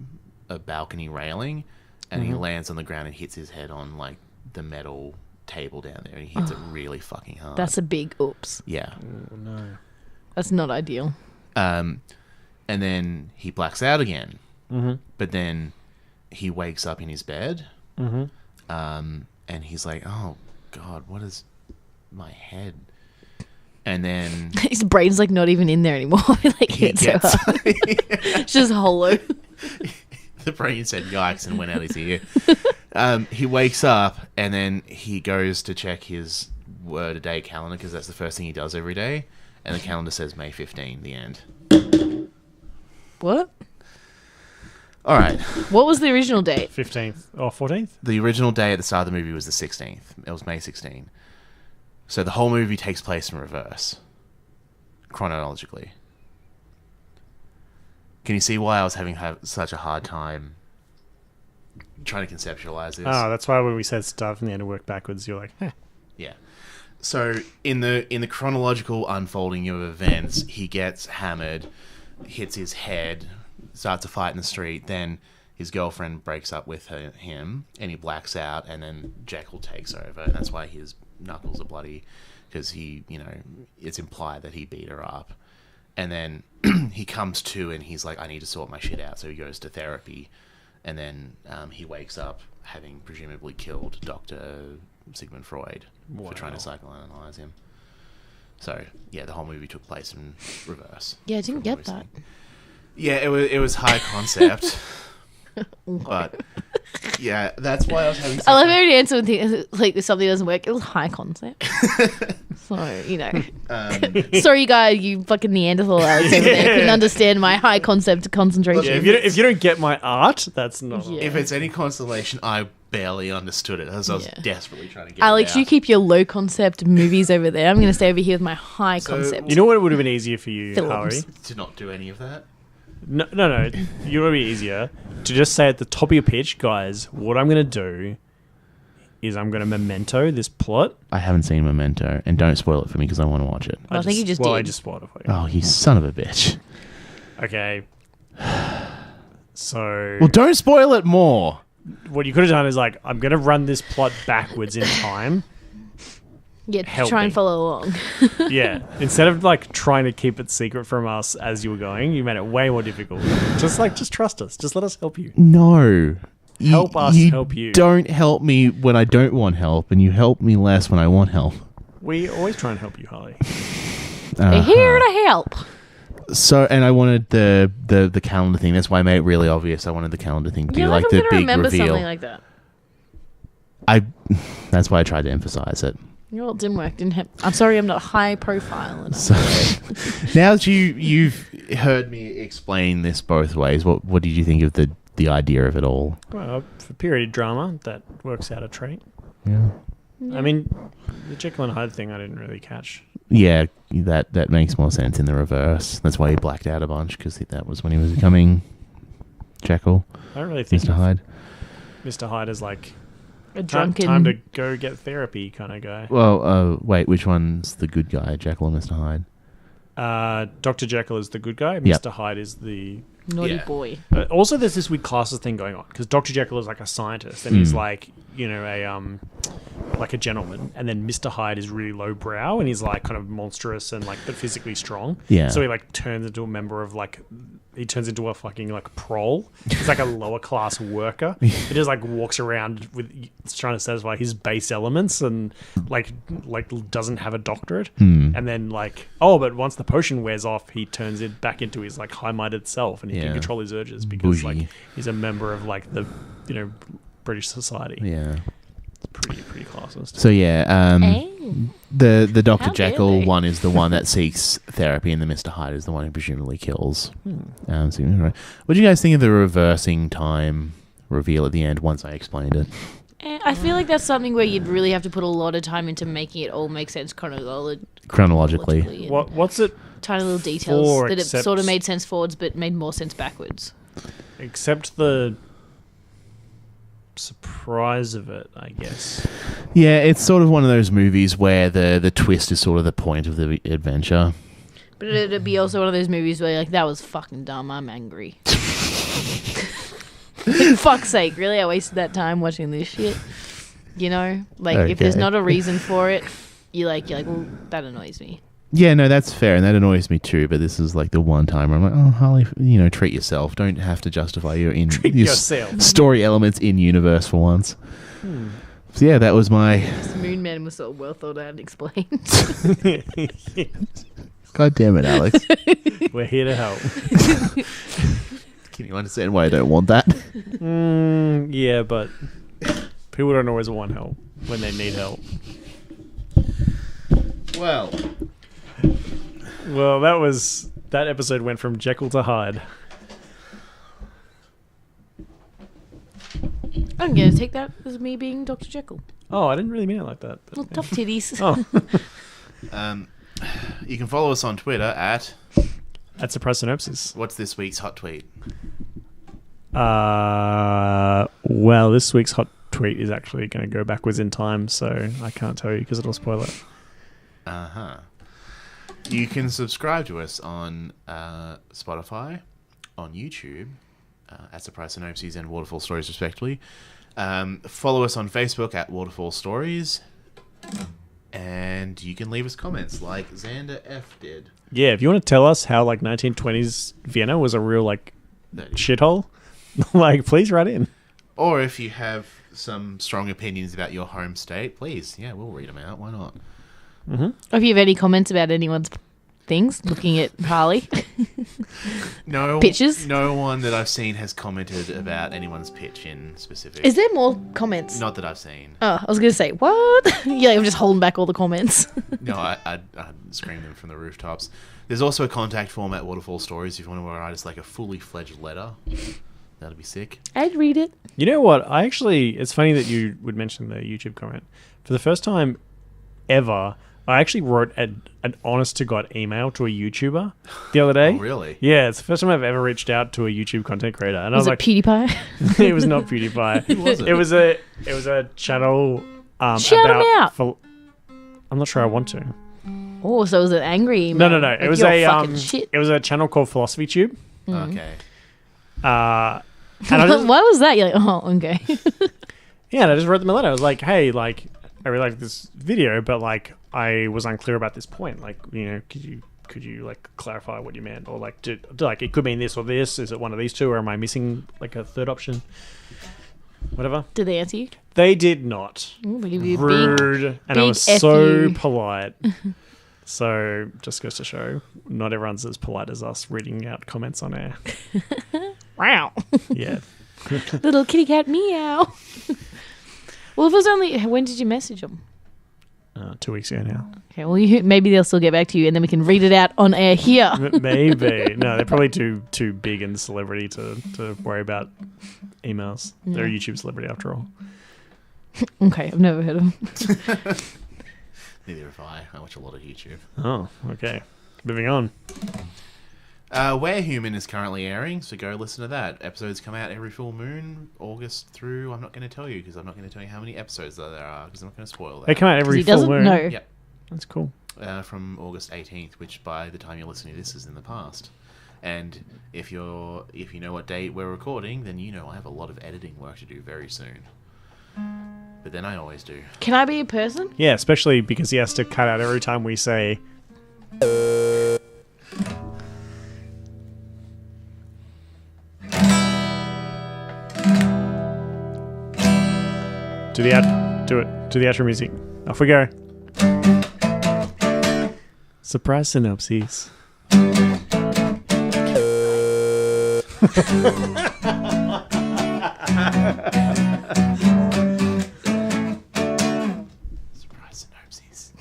a balcony railing, and he lands on the ground and hits his head on like the metal table down there, and he hits it really fucking hard. That's a big oops. Yeah. Oh, no. That's not ideal. And then he blacks out again. Mm-hmm. But then he wakes up in his bed, Mm-hmm. and he's like, "Oh God, what is my head?" And then His brain's like not even in there anymore. Like he it's so gets hard. It's just hollow. the brain said "yikes" and went out his ear. He wakes up and then he goes to check his word-a-day calendar because that's the first thing he does every day, and the calendar says May 15, the end. What? All right. What was the original date? 15th or 14th? The original day at the start of the movie was the 16th. It was May 16. So the whole movie takes place in reverse, chronologically. Can you see why I was having such a hard time trying to conceptualize this? Oh, that's why when we said stuff and the end to work backwards, you're like, eh. Yeah. So in the chronological unfolding of events, he gets hammered, hits his head, starts a fight in the street, then his girlfriend breaks up with him, and he blacks out, and then Jekyll takes over, and that's why his knuckles are bloody, because it's implied that he beat her up. And then he comes to, and he's like, I need to sort my shit out, so he goes to therapy, and then he wakes up having presumably killed Dr. Sigmund Freud for trying to psychoanalyze him. So, yeah, the whole movie took place in reverse. Yeah, I didn't get that. Yeah, it was high concept. But, yeah, that's why I was having I love every answer when like if something doesn't work. It was high concept. So, sorry, you guys, you fucking Neanderthal Alex over there couldn't understand my high concept concentration. Yeah, if you don't get my art, that's not. Yeah. If it's any consolation, I barely understood it as I was desperately trying to get Alex, it out. you keep your low concept movies over there. I'm going to stay over here with my high concept. You know what would have been easier for you, Films. Harry? to not do any of that. No. You would be easier to just say at the top of your pitch, guys, what I'm going to do is I'm going to memento this plot. I haven't seen Memento, and don't spoil it for me because I want to watch it. I think you just I did. just spoiled it for you. Oh, you son of a bitch. Okay. So, Well, don't spoil it more. what you could have done is like, I'm going to run this plot backwards in time. Yeah, Help try and me. follow along. Yeah. Instead of like trying to keep it secret from us as you were going, you made it way more difficult. Just trust us. Just let us help you. No. Help us help you. Don't help me when I don't want help, and you help me less when I want help. We always try and help you, Harley. We're here to help. So, and I wanted the calendar thing. That's why I made it really obvious. I wanted the calendar thing to be like the I'm gonna big remember reveal. something like that. That's why I tried to emphasize it. Well, it didn't work. I'm sorry, I'm not high profile enough. So, now that you've heard me explain this both ways, what did you think of the idea of it all? Well, for period drama, that works out a treat. Yeah. I mean, the Jekyll and Hyde thing I didn't really catch. Yeah, that makes more sense in the reverse. That's why he blacked out a bunch, because that was when he was becoming Jekyll, I don't really think Mr. Hyde. Mr. Hyde is like A drunken. Time to go get therapy kind of guy. Well, wait, which one's the good guy, Jekyll or Mr. Hyde? Dr. Jekyll is the good guy. Yep. Mr. Hyde is the... Naughty Yeah. boy. Also, there's this weird classes thing going on because Dr. Jekyll is like a scientist and he's like, you know, like a gentleman, and then Mr. Hyde is really lowbrow and he's like kind of monstrous and like but physically strong. Yeah. So he like turns into a member of like he turns into a fucking like prole. He's like a lower class worker. He just like walks around with trying to satisfy his base elements and like doesn't have a doctorate. And then like but once the potion wears off, he turns it back into his like high-minded self and he can control his urges because Bougie. like he's a member of like the British society. Yeah. Pretty classist. So yeah, the Dr. How dare Jekyll they? one is the one that seeks therapy, and the Mr. Hyde is the one who presumably kills. So, right. What do you guys think of the reversing time reveal at the end? Once I explained it, I feel like that's something where you'd really have to put a lot of time into making it all make sense chronologically. and What's it tiny little details for that it except- sort of made sense forwards, but made more sense backwards. except the surprise of it, I guess. Yeah, it's sort of one of those movies where the twist is sort of the point of the adventure. But it'd be also one of those movies where you're like, that was fucking dumb. I'm angry. Fuck's sake, really? I wasted that time watching this shit. You know, like if there's Okay. not a reason for it, you're like, well, that annoys me. Yeah, no, that's fair, and that annoys me too. But this is like the one time where I'm like, oh, Harley, treat yourself. Don't have to justify your yourself. story elements in universe for once. So yeah, that was my. This Moon Man was so well thought out and explained. God damn it, Alex! We're here to help. Can you understand why I don't want that? Yeah, but people don't always want help when they need help. Well, that episode went from Jekyll to Hyde. I'm going to take that as me being Dr. Jekyll. Oh, I didn't really mean it like that. Well, tough titties. Oh, you can follow us on Twitter at at Surprise Synopses. what's this week's hot tweet? Well, this week's hot tweet is actually going to go backwards in time, so I can't tell you because it'll spoil it. You can subscribe to us on Spotify, on YouTube, at Surprise Synopses and Waterfall Stories, respectively. Follow us on Facebook at Waterfall Stories. And you can leave us comments like Xander F did. Yeah, if you want to tell us how like 1920s Vienna was a real like shithole, like please write in. Or if you have some strong opinions about your home state, please, we'll read them out. Why not? Or if you have any comments about anyone's things, looking at Harley. No Pitches? No one that I've seen has commented about anyone's pitch in specific. Is there more comments? Not that I've seen. Oh, I was going to say, what? Yeah, I'm just holding back all the comments. No, I'd scream them from the rooftops. There's also a contact form at Waterfall Stories if you want to write us like a fully fledged letter. That'd be sick. I'd read it. You know what? It's funny that you would mention the YouTube comment. For the first time ever, I actually wrote an honest-to-God email to a YouTuber the other day. Oh, really? Yeah, it's the first time I've ever reached out to a YouTube content creator. And I Was was it like, PewDiePie? it was not PewDiePie. Who was it? It was a channel Shout him out. I'm not sure I want to. Oh, so was it angry email? No. Like, It was you're fucking shit. it was a channel called Philosophy Tube. Okay. And I just, Why was that? You're like, oh, okay. yeah, and I just wrote them a letter. I was like, hey, like, I really like this video, but like, I was unclear about this point. Like, could you like clarify what you meant, or like, like it could mean this or this? Is it one of these two, or am I missing like a third option? Whatever. Did they answer you? They did not. Ooh, they give you a Rude, and I big was F so you. polite. So just goes to show, not everyone's as polite as us reading out comments on air. Wow. Yeah. Little kitty cat meow. Well, it was only... When did you message them? 2 weeks ago now. Okay, well, maybe they'll still get back to you and then we can read it out on air here. Maybe. No, they're probably too big and celebrity to worry about emails. They're a YouTube celebrity after all. Okay, I've never heard of them. Neither have I. I watch a lot of YouTube. Oh, okay. Moving on. Where Human is currently airing, so go listen to that. Episodes come out every full moon, August through. I'm not going to tell you because I'm not going to tell you how many episodes there are because I'm not going to spoil that. They come out every He full doesn't moon. know. Yep. That's cool. From August 18th, which by the time you're listening to this is in the past. And if you know what date we're recording, then you know I have a lot of editing work to do very soon. But then I always do. Can I be a person? Yeah, especially because he has to cut out every time we say. Do the outro music. Off we go. Surprise Synopses. Surprise Synopses.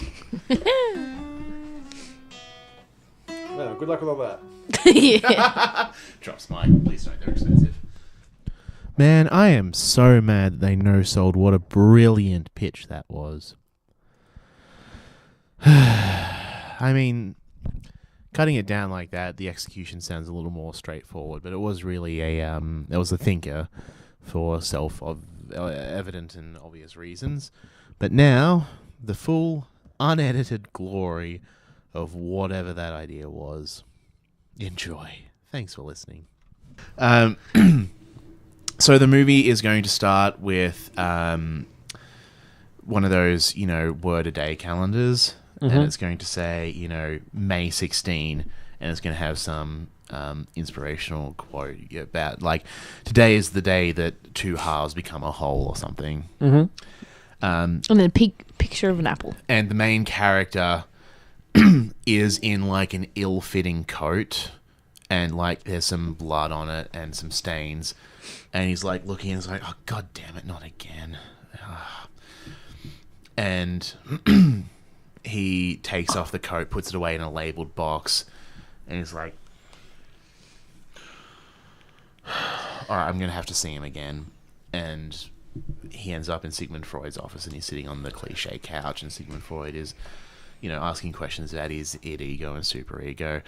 Well, good luck with all that. Yeah. Drops mine. Please don't. They're expensive. Man, I am so mad that they no-sold. What a brilliant pitch that was. I mean, cutting it down like that, the execution sounds a little more straightforward, but it was really it was a thinker for evident and obvious reasons. But now, the full, unedited glory of whatever that idea was. Enjoy. Thanks for listening. So the movie is going to start with one of those, word-a-day calendars. Mm-hmm. And it's going to say, May 16, and it's going to have some inspirational quote about, like, today is the day that two halves become a whole or something. Mm-hmm. And then a picture of an apple. And the main character is in, like, an ill-fitting coat, and, like, there's some blood on it and some stains. And he's, like, looking and he's like, oh, God damn it, not again. And he takes off the coat, puts it away in a labeled box, and he's like, all right, I'm going to have to see him again. And he ends up in Sigmund Freud's office, and he's sitting on the cliche couch, and Sigmund Freud is, asking questions about his id ego and superego.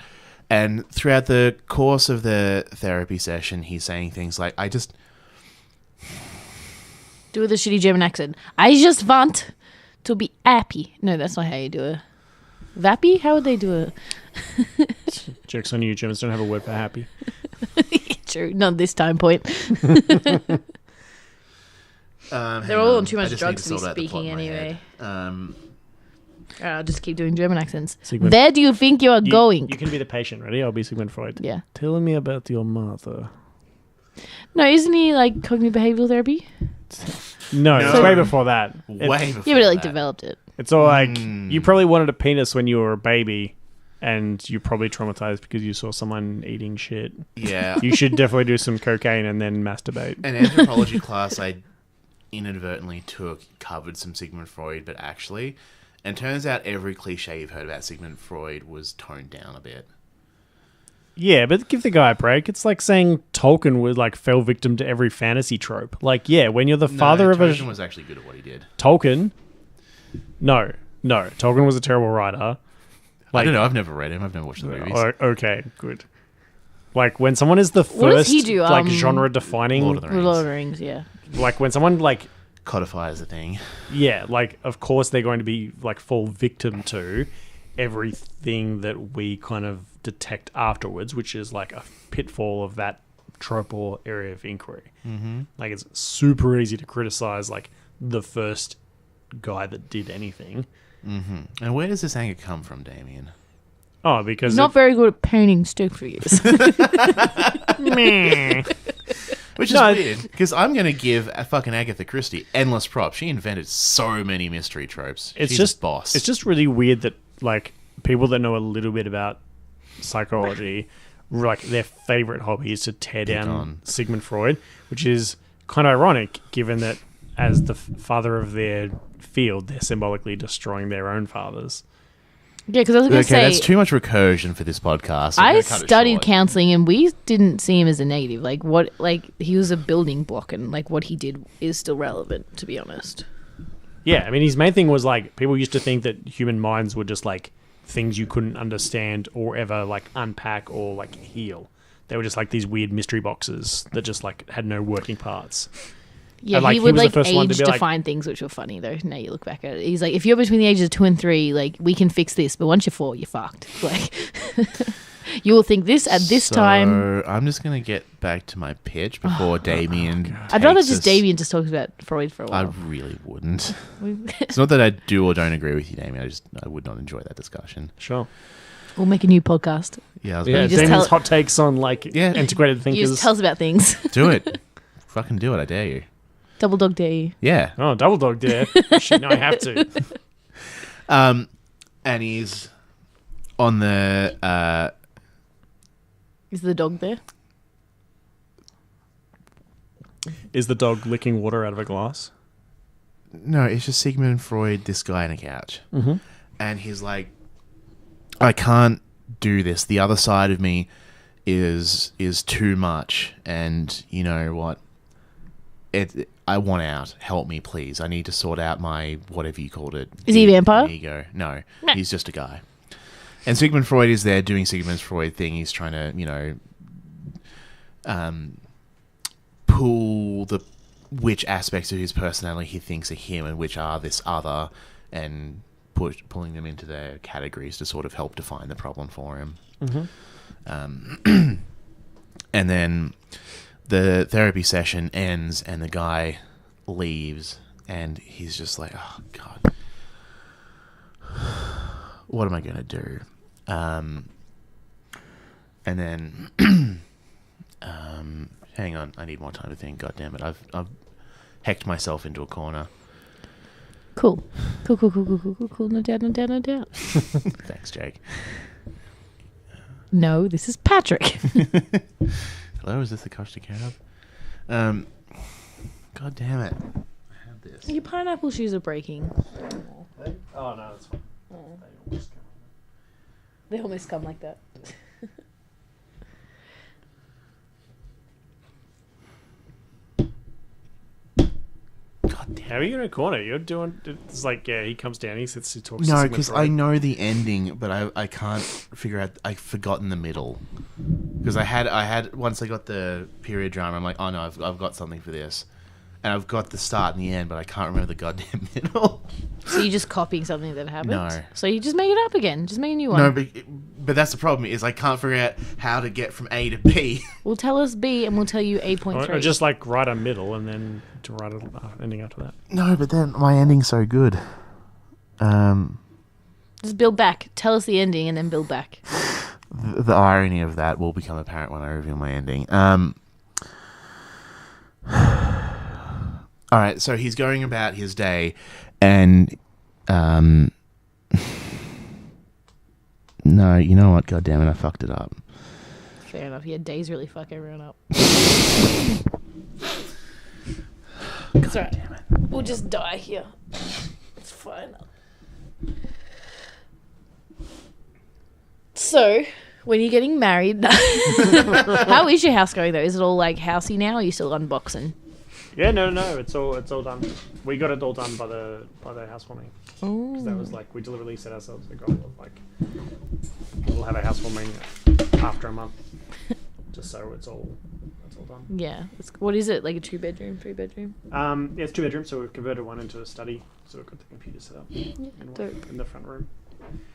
And throughout the course of the therapy session, he's saying things like, Do with a shitty German accent. I just want to be happy. No, that's not how you do it. Vappy? How would they do it? Joke's on you. Germans don't have a word for happy. True. Not this time point. They're all on too much drugs to be speaking anyway. I'll just keep doing German accents. Sigmund. Where do you think you are going? You can be the patient. Ready? I'll be Sigmund Freud. Yeah. Tell me about your mother. No, isn't he like cognitive behavioral therapy? No, it's way before that. Way before Yeah, but it like that. developed it. It's all like, you probably wanted a penis when you were a baby, and you're probably traumatized because you saw someone eating shit. Yeah. You should definitely do some cocaine and then masturbate. An anthropology class I inadvertently covered some Sigmund Freud, but actually... And turns out every cliche you've heard about Sigmund Freud was toned down a bit. Yeah, but give the guy a break. It's like saying Tolkien was like fell victim to every fantasy trope. Like, yeah, when you're the father of a... Tolkien was actually good at what he did. Tolkien? No. Tolkien was a terrible writer. I don't know. I've never read him. I've never watched the movies. Okay, good. Like, when someone is the What does first he do? genre-defining... Lord of the Rings. Lord of the Rings, yeah. Like, when someone, like... Codifies the thing. Yeah, like, of course they're going to be, like, fall victim to everything that we kind of detect afterwards, which is, like, a pitfall of that trope or area of inquiry. Mm-hmm. Like, it's super easy to criticize, like, the first guy that did anything. Mm-hmm. And where does this anger come from, Damien? Oh, because... He's not very good at painting stick figures. Meh. Which is weird, because I'm going to give a fucking Agatha Christie endless props. She invented so many mystery tropes. She's just boss. It's just really weird that, like, people that know a little bit about psychology, like, their favorite hobby is to tear down Sigmund Freud, which is kind of ironic, given that as the father of their field, they're symbolically destroying their own fathers. Yeah, because I was going to say... that's too much recursion for this podcast. I studied counselling, and we didn't see him as a negative. He was a building block, and, like, what he did is still relevant, to be honest. Yeah, I mean, his main thing was, like, people used to think that human minds were just, like, things you couldn't understand or ever like unpack or like heal. They were just like these weird mystery boxes that just like had no working parts. Yeah, And, like, he would was the like first one to age be like- define things, which were funny though. Now you look back at it, he's like, if you're between the ages of 2 and 3, like we can fix this, but once you're 4, you're fucked. Like, you will think this at this time. I'm just gonna get back to my pitch before Damien. I'd rather takes just us- Damien just talks about Freud for a I while. really wouldn't. It's not that I do or don't agree with you, Damien. I would not enjoy that discussion. Sure. We'll make a new podcast. Yeah, I was Yeah, about to just Damien's tell- hot takes on like Yeah. integrated You thinkers. just tell us about things. do it. Fucking do it. I dare you. Double dog dare you. Yeah. Oh, double dog dare. Shit, no, I have to. And he's on the Is the dog there? Is the dog licking water out of a glass? no, it's just Sigmund Freud, this guy on a couch. Mm-hmm. And he's like, I can't do this. The other side of me is too much, and you know what? I want out. Help me, please. I need to sort out my whatever you called it. Is he a vampire? Ego. No, Nah. he's just a guy. And Sigmund Freud is there doing Sigmund Freud thing. He's trying to, you know, pull which aspects of his personality he thinks are him and which are this other, and pulling them into their categories to sort of help define the problem for him. Mm-hmm. And then the therapy session ends and the guy leaves and he's just like, oh God, what am I going to do? And then, hang on, I need more time to think. God damn it. I've hecked myself into a corner. Cool. Cool. No doubt. Thanks, Jake. No, this is Patrick. Hello, is this the Costa Cab? God damn it. I have this. Your pineapple shoes are breaking. Oh, no, that's fine. They almost come like that. God damn. How are you in a corner? You're doing. It's like, yeah, he comes down, he sits, he talks. to No, Sigmund because Freud. I know the ending, but I can't figure out. I've forgotten the middle. Because I had once I got the period drama, I'm like, oh no, I've got something for this, and I've got the start and the end, but I can't remember the goddamn middle. So you're just copying something that happened? No. So you just make it up again. Just make a new one. No, but that's the problem is I can't figure out how to get from A to B. We'll tell us B and we'll tell you A.3. Or just like write a middle and then to write an ending after that. No, but then my ending's so good. Just build back. Tell us the ending and then build back. The irony of that will become apparent when I reveal my ending. All right, so he's going about his day, and no, you know what? God damn it, I fucked it up. Fair enough. Yeah, days really fuck everyone up. It's alright. We'll just die here. It's fine. So, when you're getting married, how is your house going though? Is it all like housey now? Or are you still unboxing? Yeah, no, it's all done. We got it all done by the housewarming. Because that was like, we deliberately set ourselves a goal of like, we'll have a housewarming after a month, just so it's all done. Yeah. What is it? Like a 2-bedroom, 3-bedroom? Yeah, it's 2 bedrooms, so we've converted one into a study. So we've got the computer set up dope. in the front room,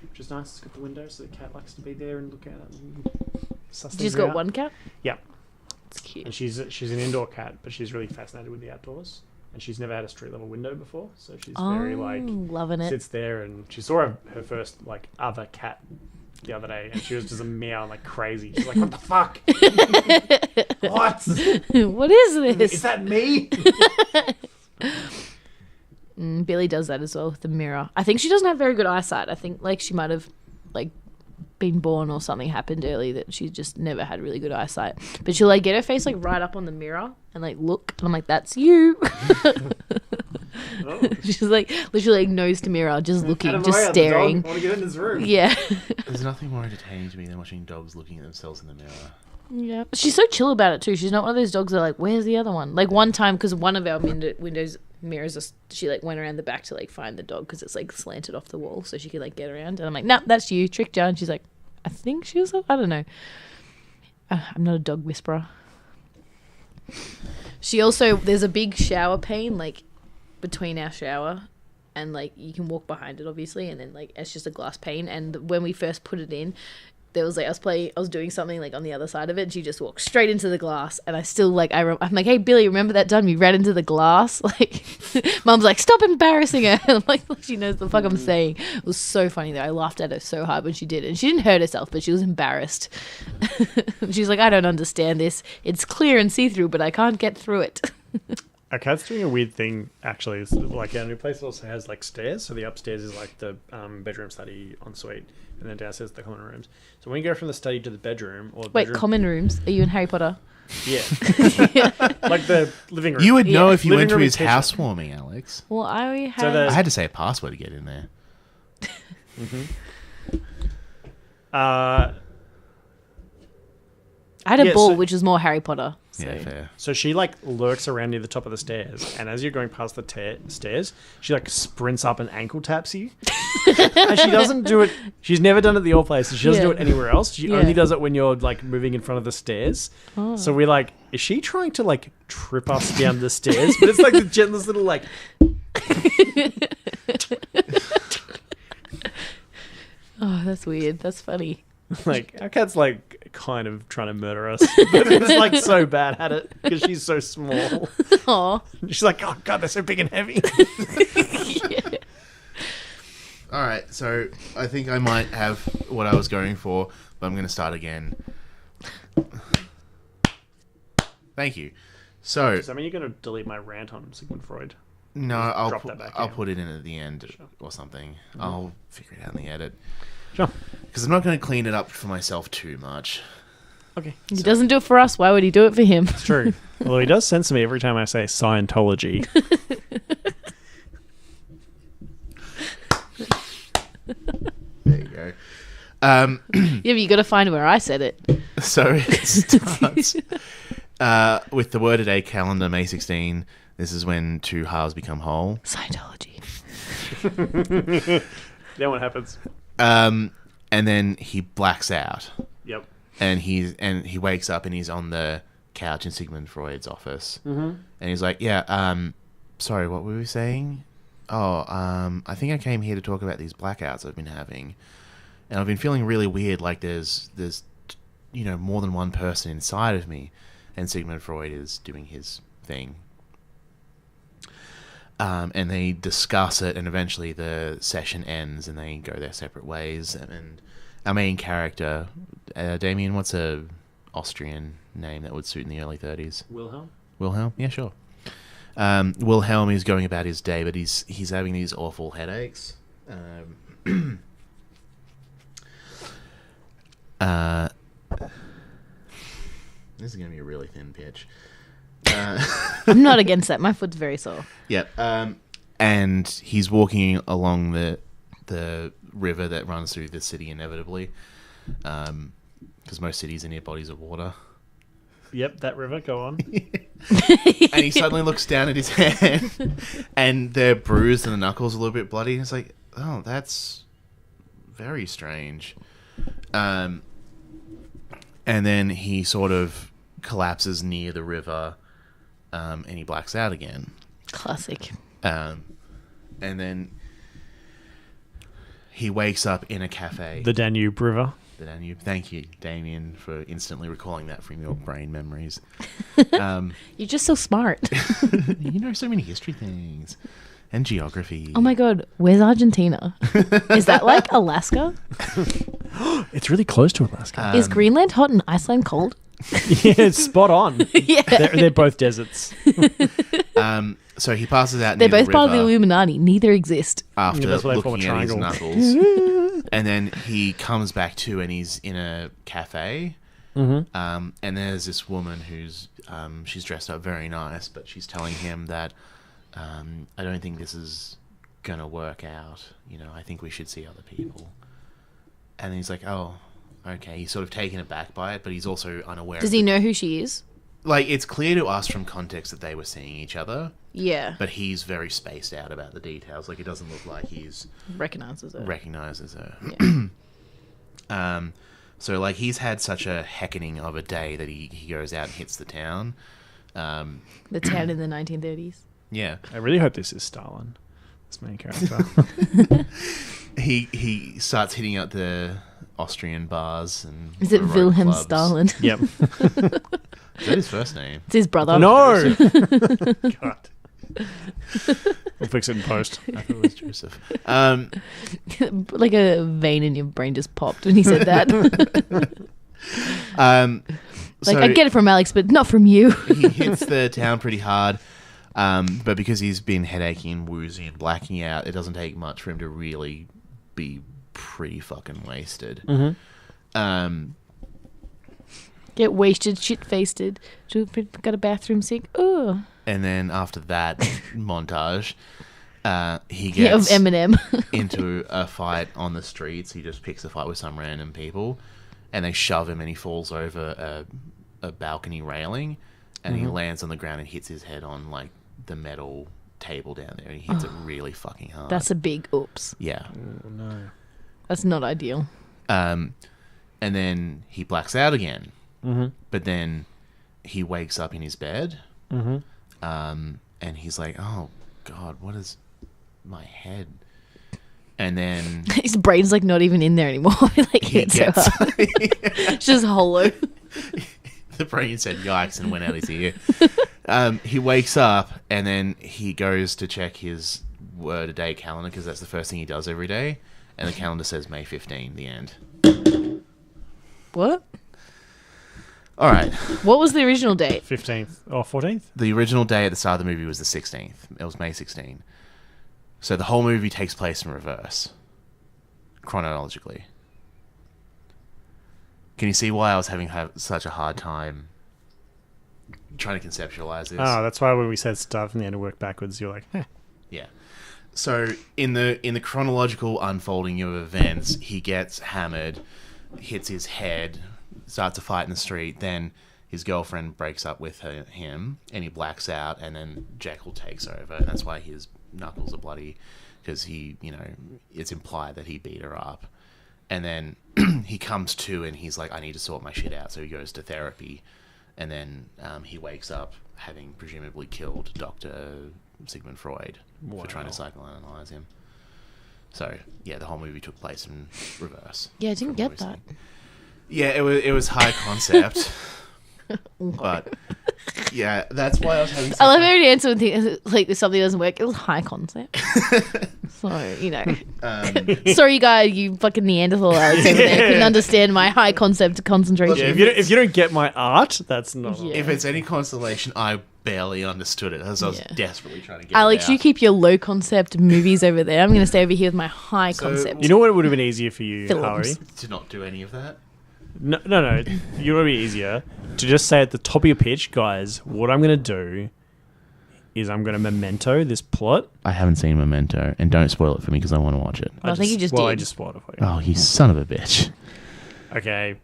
which is nice. It's got the window, so the cat likes to be there and look at it. And suss You things just got out. one cat? Yeah. It's cute. And she's an indoor cat, but she's really fascinated with the outdoors. And she's never had a street level window before, so she's very like loving it. sits there. And she saw her first like other cat the other day, and she was just a meow like crazy. She's like, "What the fuck? What What is this? is that? Me?" Billy does that as well with the mirror. I think she doesn't have very good eyesight. I think like she might have like been born or something happened early that she just never had really good eyesight. But she'll like get her face like right up on the mirror and like look, and I'm like, "That's you." Oh. She's like literally like nose to mirror, just looking, Out of just my way, I'm the staring. dog. I want to get in this room. Yeah. There's nothing more entertaining to me than watching dogs looking at themselves in the mirror. Yeah. She's so chill about it too. She's not one of those dogs that are like, "Where's the other one?" Like one time, because one of our windows mirrors us. She like went around the back to like find the dog because it's like slanted off the wall so she could like get around. And I'm like, nah, that's you, tricked you. And she's like, I think she was, I don't know. I'm not a dog whisperer. She also, there's a big shower pane like between our shower, and like you can walk behind it obviously, and then like it's just a glass pane. And when we first put it in, there was like I was doing something like on the other side of it, and she just walked straight into the glass. And I still like I'm like, hey Billy, remember that time you ran into the glass? Like, Mum's like, stop embarrassing her. And I'm like, she knows the fuck I'm saying. It was so funny though. I laughed at her so hard when she did, and she didn't hurt herself, but she was embarrassed. She's like, I don't understand this. It's clear and see through, but I can't get through it. Our cat's doing a weird thing, actually. It's like our new place also has like stairs. So the upstairs is like the bedroom, study, ensuite, and then downstairs the common rooms. So when you go from the study to the bedroom, or Wait, common rooms? Are you in Harry Potter? Yeah, like the living room. You would know if you Living went to room his and kitchen. housewarming, Alex. Well, I had. So the- I had to say a password to get in there. I had a Yeah, ball, so- which was more Harry Potter. So. Yeah, fair. So she like lurks around near the top of the stairs, and as you're going past the stairs, she like sprints up and ankle taps you. And she doesn't do it. She's never done it at the old place. And she doesn't do Yeah. it anywhere else. She Yeah. only does it when you're like moving in front of the stairs. Oh. So we're like, is she trying to like trip us down the stairs? But it's like the gentlest little like. Oh, that's weird. That's funny. Like our cat's like kind of trying to murder us, but it's like so bad at it because she's so small. Oh. She's like, oh god, they're so big and heavy. All right, so I think I might have what I was going for, but I'm going to start again. Thank you. So, Does that mean you're going to delete my rant on Sigmund Freud? no, drop that back I'll in. put it in at the end or something. I'll figure it out in the edit. Sure. Because I'm not going to clean it up for myself too much. Okay. He doesn't do it for us. Why would he do it for him? It's true. Although he does censor me every time I say Scientology. There you go. Yeah, but you got to find where I said it. So it starts with the Word a Day calendar, May 16. This is when two halves become whole. Scientology. Then what happens? And then he blacks out. Yep. And he wakes up and he's on the couch in Sigmund Freud's office. Mm-hmm. And he's like, yeah, sorry, what were we saying? Oh, I think I came here to talk about these blackouts I've been having. And I've been feeling really weird, like there's more than one person inside of me. And Sigmund Freud is doing his thing. And they discuss it, and eventually the session ends and they go their separate ways. And our main character, Damien, what's a Austrian name that would suit in the early 30s? Wilhelm? Wilhelm? Yeah, sure. Wilhelm is going about his day, but he's having these awful headaches. This is going to be a really thin pitch. I'm not against that. My foot's very sore. Yeah. And he's walking along the river that runs through the city inevitably, because most cities are near bodies of water. Yep, that river, go on. And he suddenly looks down at his hand, and they're bruised and the knuckles a little bit bloody. And it's like, oh, that's very strange. And then he sort of collapses near the river, and he blacks out again. Classic. And then he wakes up in a cafe. The Danube River. The Danube. Thank you, Damien, for instantly recalling that from your brain memories. You're just so smart. You know so many history things and geography. Oh my god, where's Argentina? Is that like Alaska? It's really close to Alaska. Is Greenland hot and Iceland cold? Yeah, it's spot on. Yeah. They're both deserts. So he passes out They're near both the part of the river Illuminati. Neither exist. after Yeah, that's why they form a looking at his triangle. knuckles. And then he comes back to and he's in a cafe. Mm-hmm. And there's this woman who's she's dressed up very nice, but she's telling him that I don't think this is gonna work out. You know, I think we should see other people. And he's like, oh, okay. He's sort of taken aback by it, but he's also unaware. Does he know who she is? like, it's clear to us from context that they were seeing each other, Yeah. but he's very spaced out about the details. Like, it doesn't look like he's Recognizes it. recognizes her. Yeah. So, like, he's had such a heckening of a day that he goes out and hits the town. The town in the 1930s. Yeah. I really hope this is Stalin, this main character. He starts hitting out the Austrian bars and Is it Baroque Wilhelm clubs. Stalin? Yep. Is that his first name? It's his brother. No! God. We'll fix it in post. I thought it was Joseph. Like a vein in your brain just popped when he said that. Like, I get it from Alex, but not from you. He hits the town pretty hard, but because he's been headaching, woozy, and blacking out, it doesn't take much for him to really be pretty fucking wasted. Get wasted, shit-faced. Got a bathroom sink. Oh. And then after that montage, he Yeah, of gets Eminem. into a fight on the streets. He just picks a fight with some random people, and they shove him, and he falls over a balcony railing, and he lands on the ground and hits his head on like the metal table down there, and he hits it really fucking hard. That's a big oops. Yeah. Oh, no. That's not ideal. And then he blacks out again. Mm-hmm. But then he wakes up in his bed. Mm-hmm. And he's like, oh, God, what is my head? And then His brain's like not even in there anymore. Like he it's so gets... hard. It's just hollow. The brain said yikes and went out his ear. He wakes up and then he goes to check his word-a-day calendar because that's the first thing he does every day. And the calendar says May 15, the end. What? All right. What was the original date? 15th or 14th? The original day at the start of the movie was the 16th. It was May 16. So the whole movie takes place in reverse, chronologically. Can you see why I was having such a hard time trying to conceptualize this? Oh, that's why when we said stuff and the end to work backwards, you're like, eh. Yeah. So in the chronological unfolding of events, he gets hammered, hits his head, starts a fight in the street, then his girlfriend breaks up with him, and he blacks out, and then Jekyll takes over, and that's why his knuckles are bloody, because it's implied that he beat her up. And then he comes to, and he's like, I need to sort my shit out, so he goes to therapy, and then he wakes up having presumably killed Dr. Sigmund Freud for trying to psychoanalyze him. So, yeah, the whole movie took place in reverse. Yeah, I didn't get that. Yeah, it was high concept. But, yeah, that's why I was having I love every answer when things, like if something doesn't work. It was high concept. So, sorry, guy, you fucking Neanderthal Alex over there couldn't understand my high concept concentration. Yeah, if you don't get my art, that's not. Yeah. If it's any consolation, I barely understood it as I was desperately trying to get Alex, it out. you keep your low concept movies over there. I'm going to stay over here with my high concept. You know what would have been easier for you, Films. Harry? to not do any of that. No. You would be easier to just say at the top of your pitch, guys, what I'm going to do is I'm going to memento this plot. I haven't seen Memento, and don't spoil it for me because I want to watch it. I think you just I did. just spoiled it for you. Oh, you son of a bitch. Okay.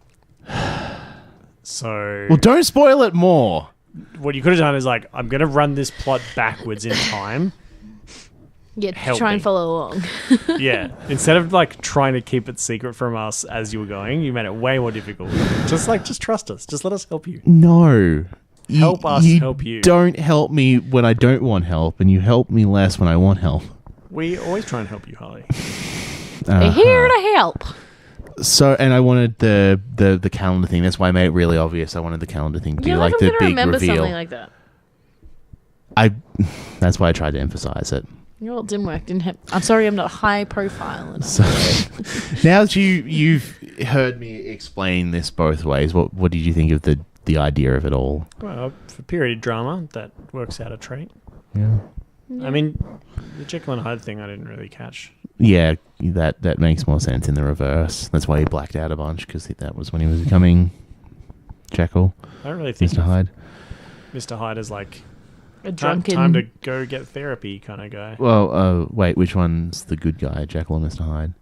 So Well, don't spoil it more. what you could have done is like, I'm going to run this plot backwards in time. Yeah, Help try and me. follow along. Yeah. Instead of like trying to keep it secret from us as you were going, you made it way more difficult. Just trust us. Just let us help you. No. Help us help you. Don't help me when I don't want help, and you help me less when I want help. We always try and help you, Harley. We're here to help. So, and I wanted the calendar thing. That's why I made it really obvious. I wanted the calendar thing to be like the big remember reveal. something like that. That's why I tried to emphasize it. Well, it didn't work. I'm sorry, I'm not high profile enough. So, now that you've heard me explain this both ways, what did you think of the idea of it all? Well, for period drama, that works out a treat. Yeah. I mean, the Jekyll and Hyde thing I didn't really catch. Yeah, that makes more sense in the reverse. That's why he blacked out a bunch, because that was when he was becoming Jekyll, I don't really think Mr. Hyde. Mr. Hyde is like A drunken. time to go get therapy kind of guy. Well, wait, which one's the good guy, Jekyll or Mr. Hyde?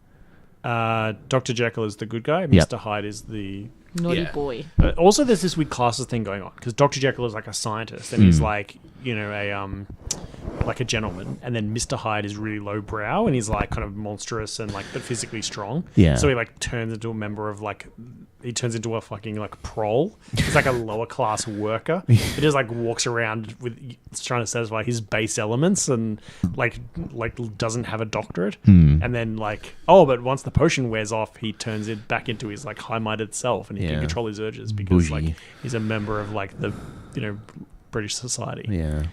Dr. Jekyll is the good guy. Mr. Hyde is the... Naughty Yeah. boy. Also, there's this weird classes thing going on because Dr. Jekyll is like a scientist and he's like, you know, like a gentleman, and then Mr. Hyde is really lowbrow and he's like kind of monstrous and like but physically strong. Yeah. So he like turns into a member of like he turns into a fucking like prole. He's like a lower class worker. He just like walks around with trying to satisfy his base elements and like doesn't have a doctorate. And then like but once the potion wears off, he turns it back into his like high-minded self and he can control his urges because Bougie. like he's a member of like the British society. Yeah.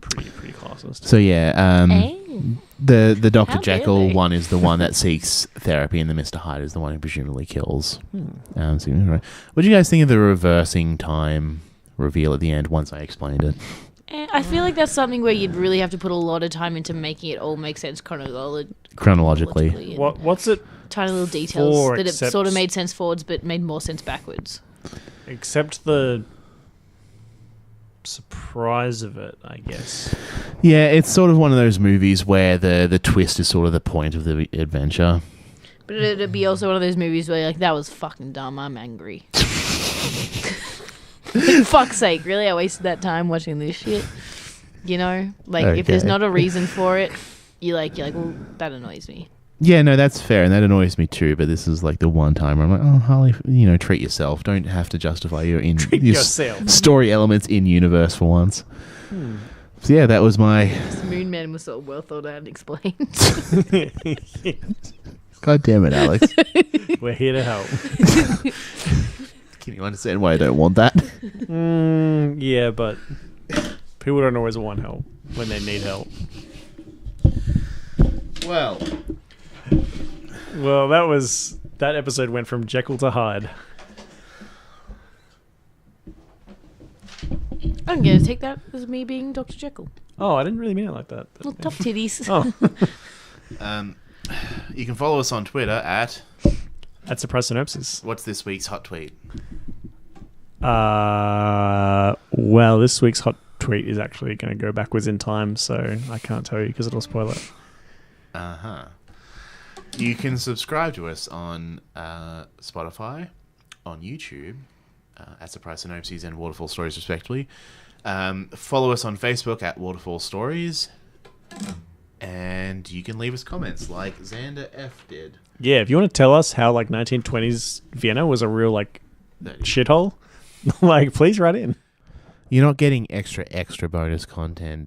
Pretty classist. So yeah, the Dr. How dare Jekyll they? one is the one that seeks therapy, and the Mr. Hyde is the one who presumably kills. What do you guys think of the reversing time reveal at the end? Once I explained it, I feel like that's something where you'd really have to put a lot of time into making it all make sense chronologically. chronologically. What's it Tiny little details For, that it except- sort of made sense forwards, but made more sense backwards. except the surprise of it, I guess. Yeah, it's sort of one of those movies where the twist is sort of the point of the adventure. But it'd be also one of those movies where you're like, that was fucking dumb, I'm angry. Fuck's sake, really? I wasted that time watching this shit. You know? Like, if there's Okay. not a reason for it, you're like, well, that annoys me. Yeah, no, that's fair, and that annoys me too. But this is like the one time where I'm like, oh, Harley, treat yourself. Don't have to justify your yourself. story elements in universe for once. So yeah, that was my. This Moon Man was so well thought out and explained. God damn it, Alex! We're here to help. Can you understand why I don't want that? Yeah, but people don't always want help when they need help. Well, Well, that episode went from Jekyll to Hyde. I'm going to take that as me being Dr. Jekyll. Oh, I didn't really mean it like that. But Well, tough titties. Oh, you can follow us on Twitter at that's Surprise Synopses. what's this week's hot tweet? Well, this week's hot tweet is actually going to go backwards in time, so I can't tell you because it'll spoil it. You can subscribe to us on Spotify, on YouTube, at Surprise Synopses and Waterfall Stories, respectively. Follow us on Facebook at Waterfall Stories. And you can leave us comments like Xander F did. Yeah, if you want to tell us how like 1920s Vienna was a real like shithole, like please write in. You're not getting extra bonus content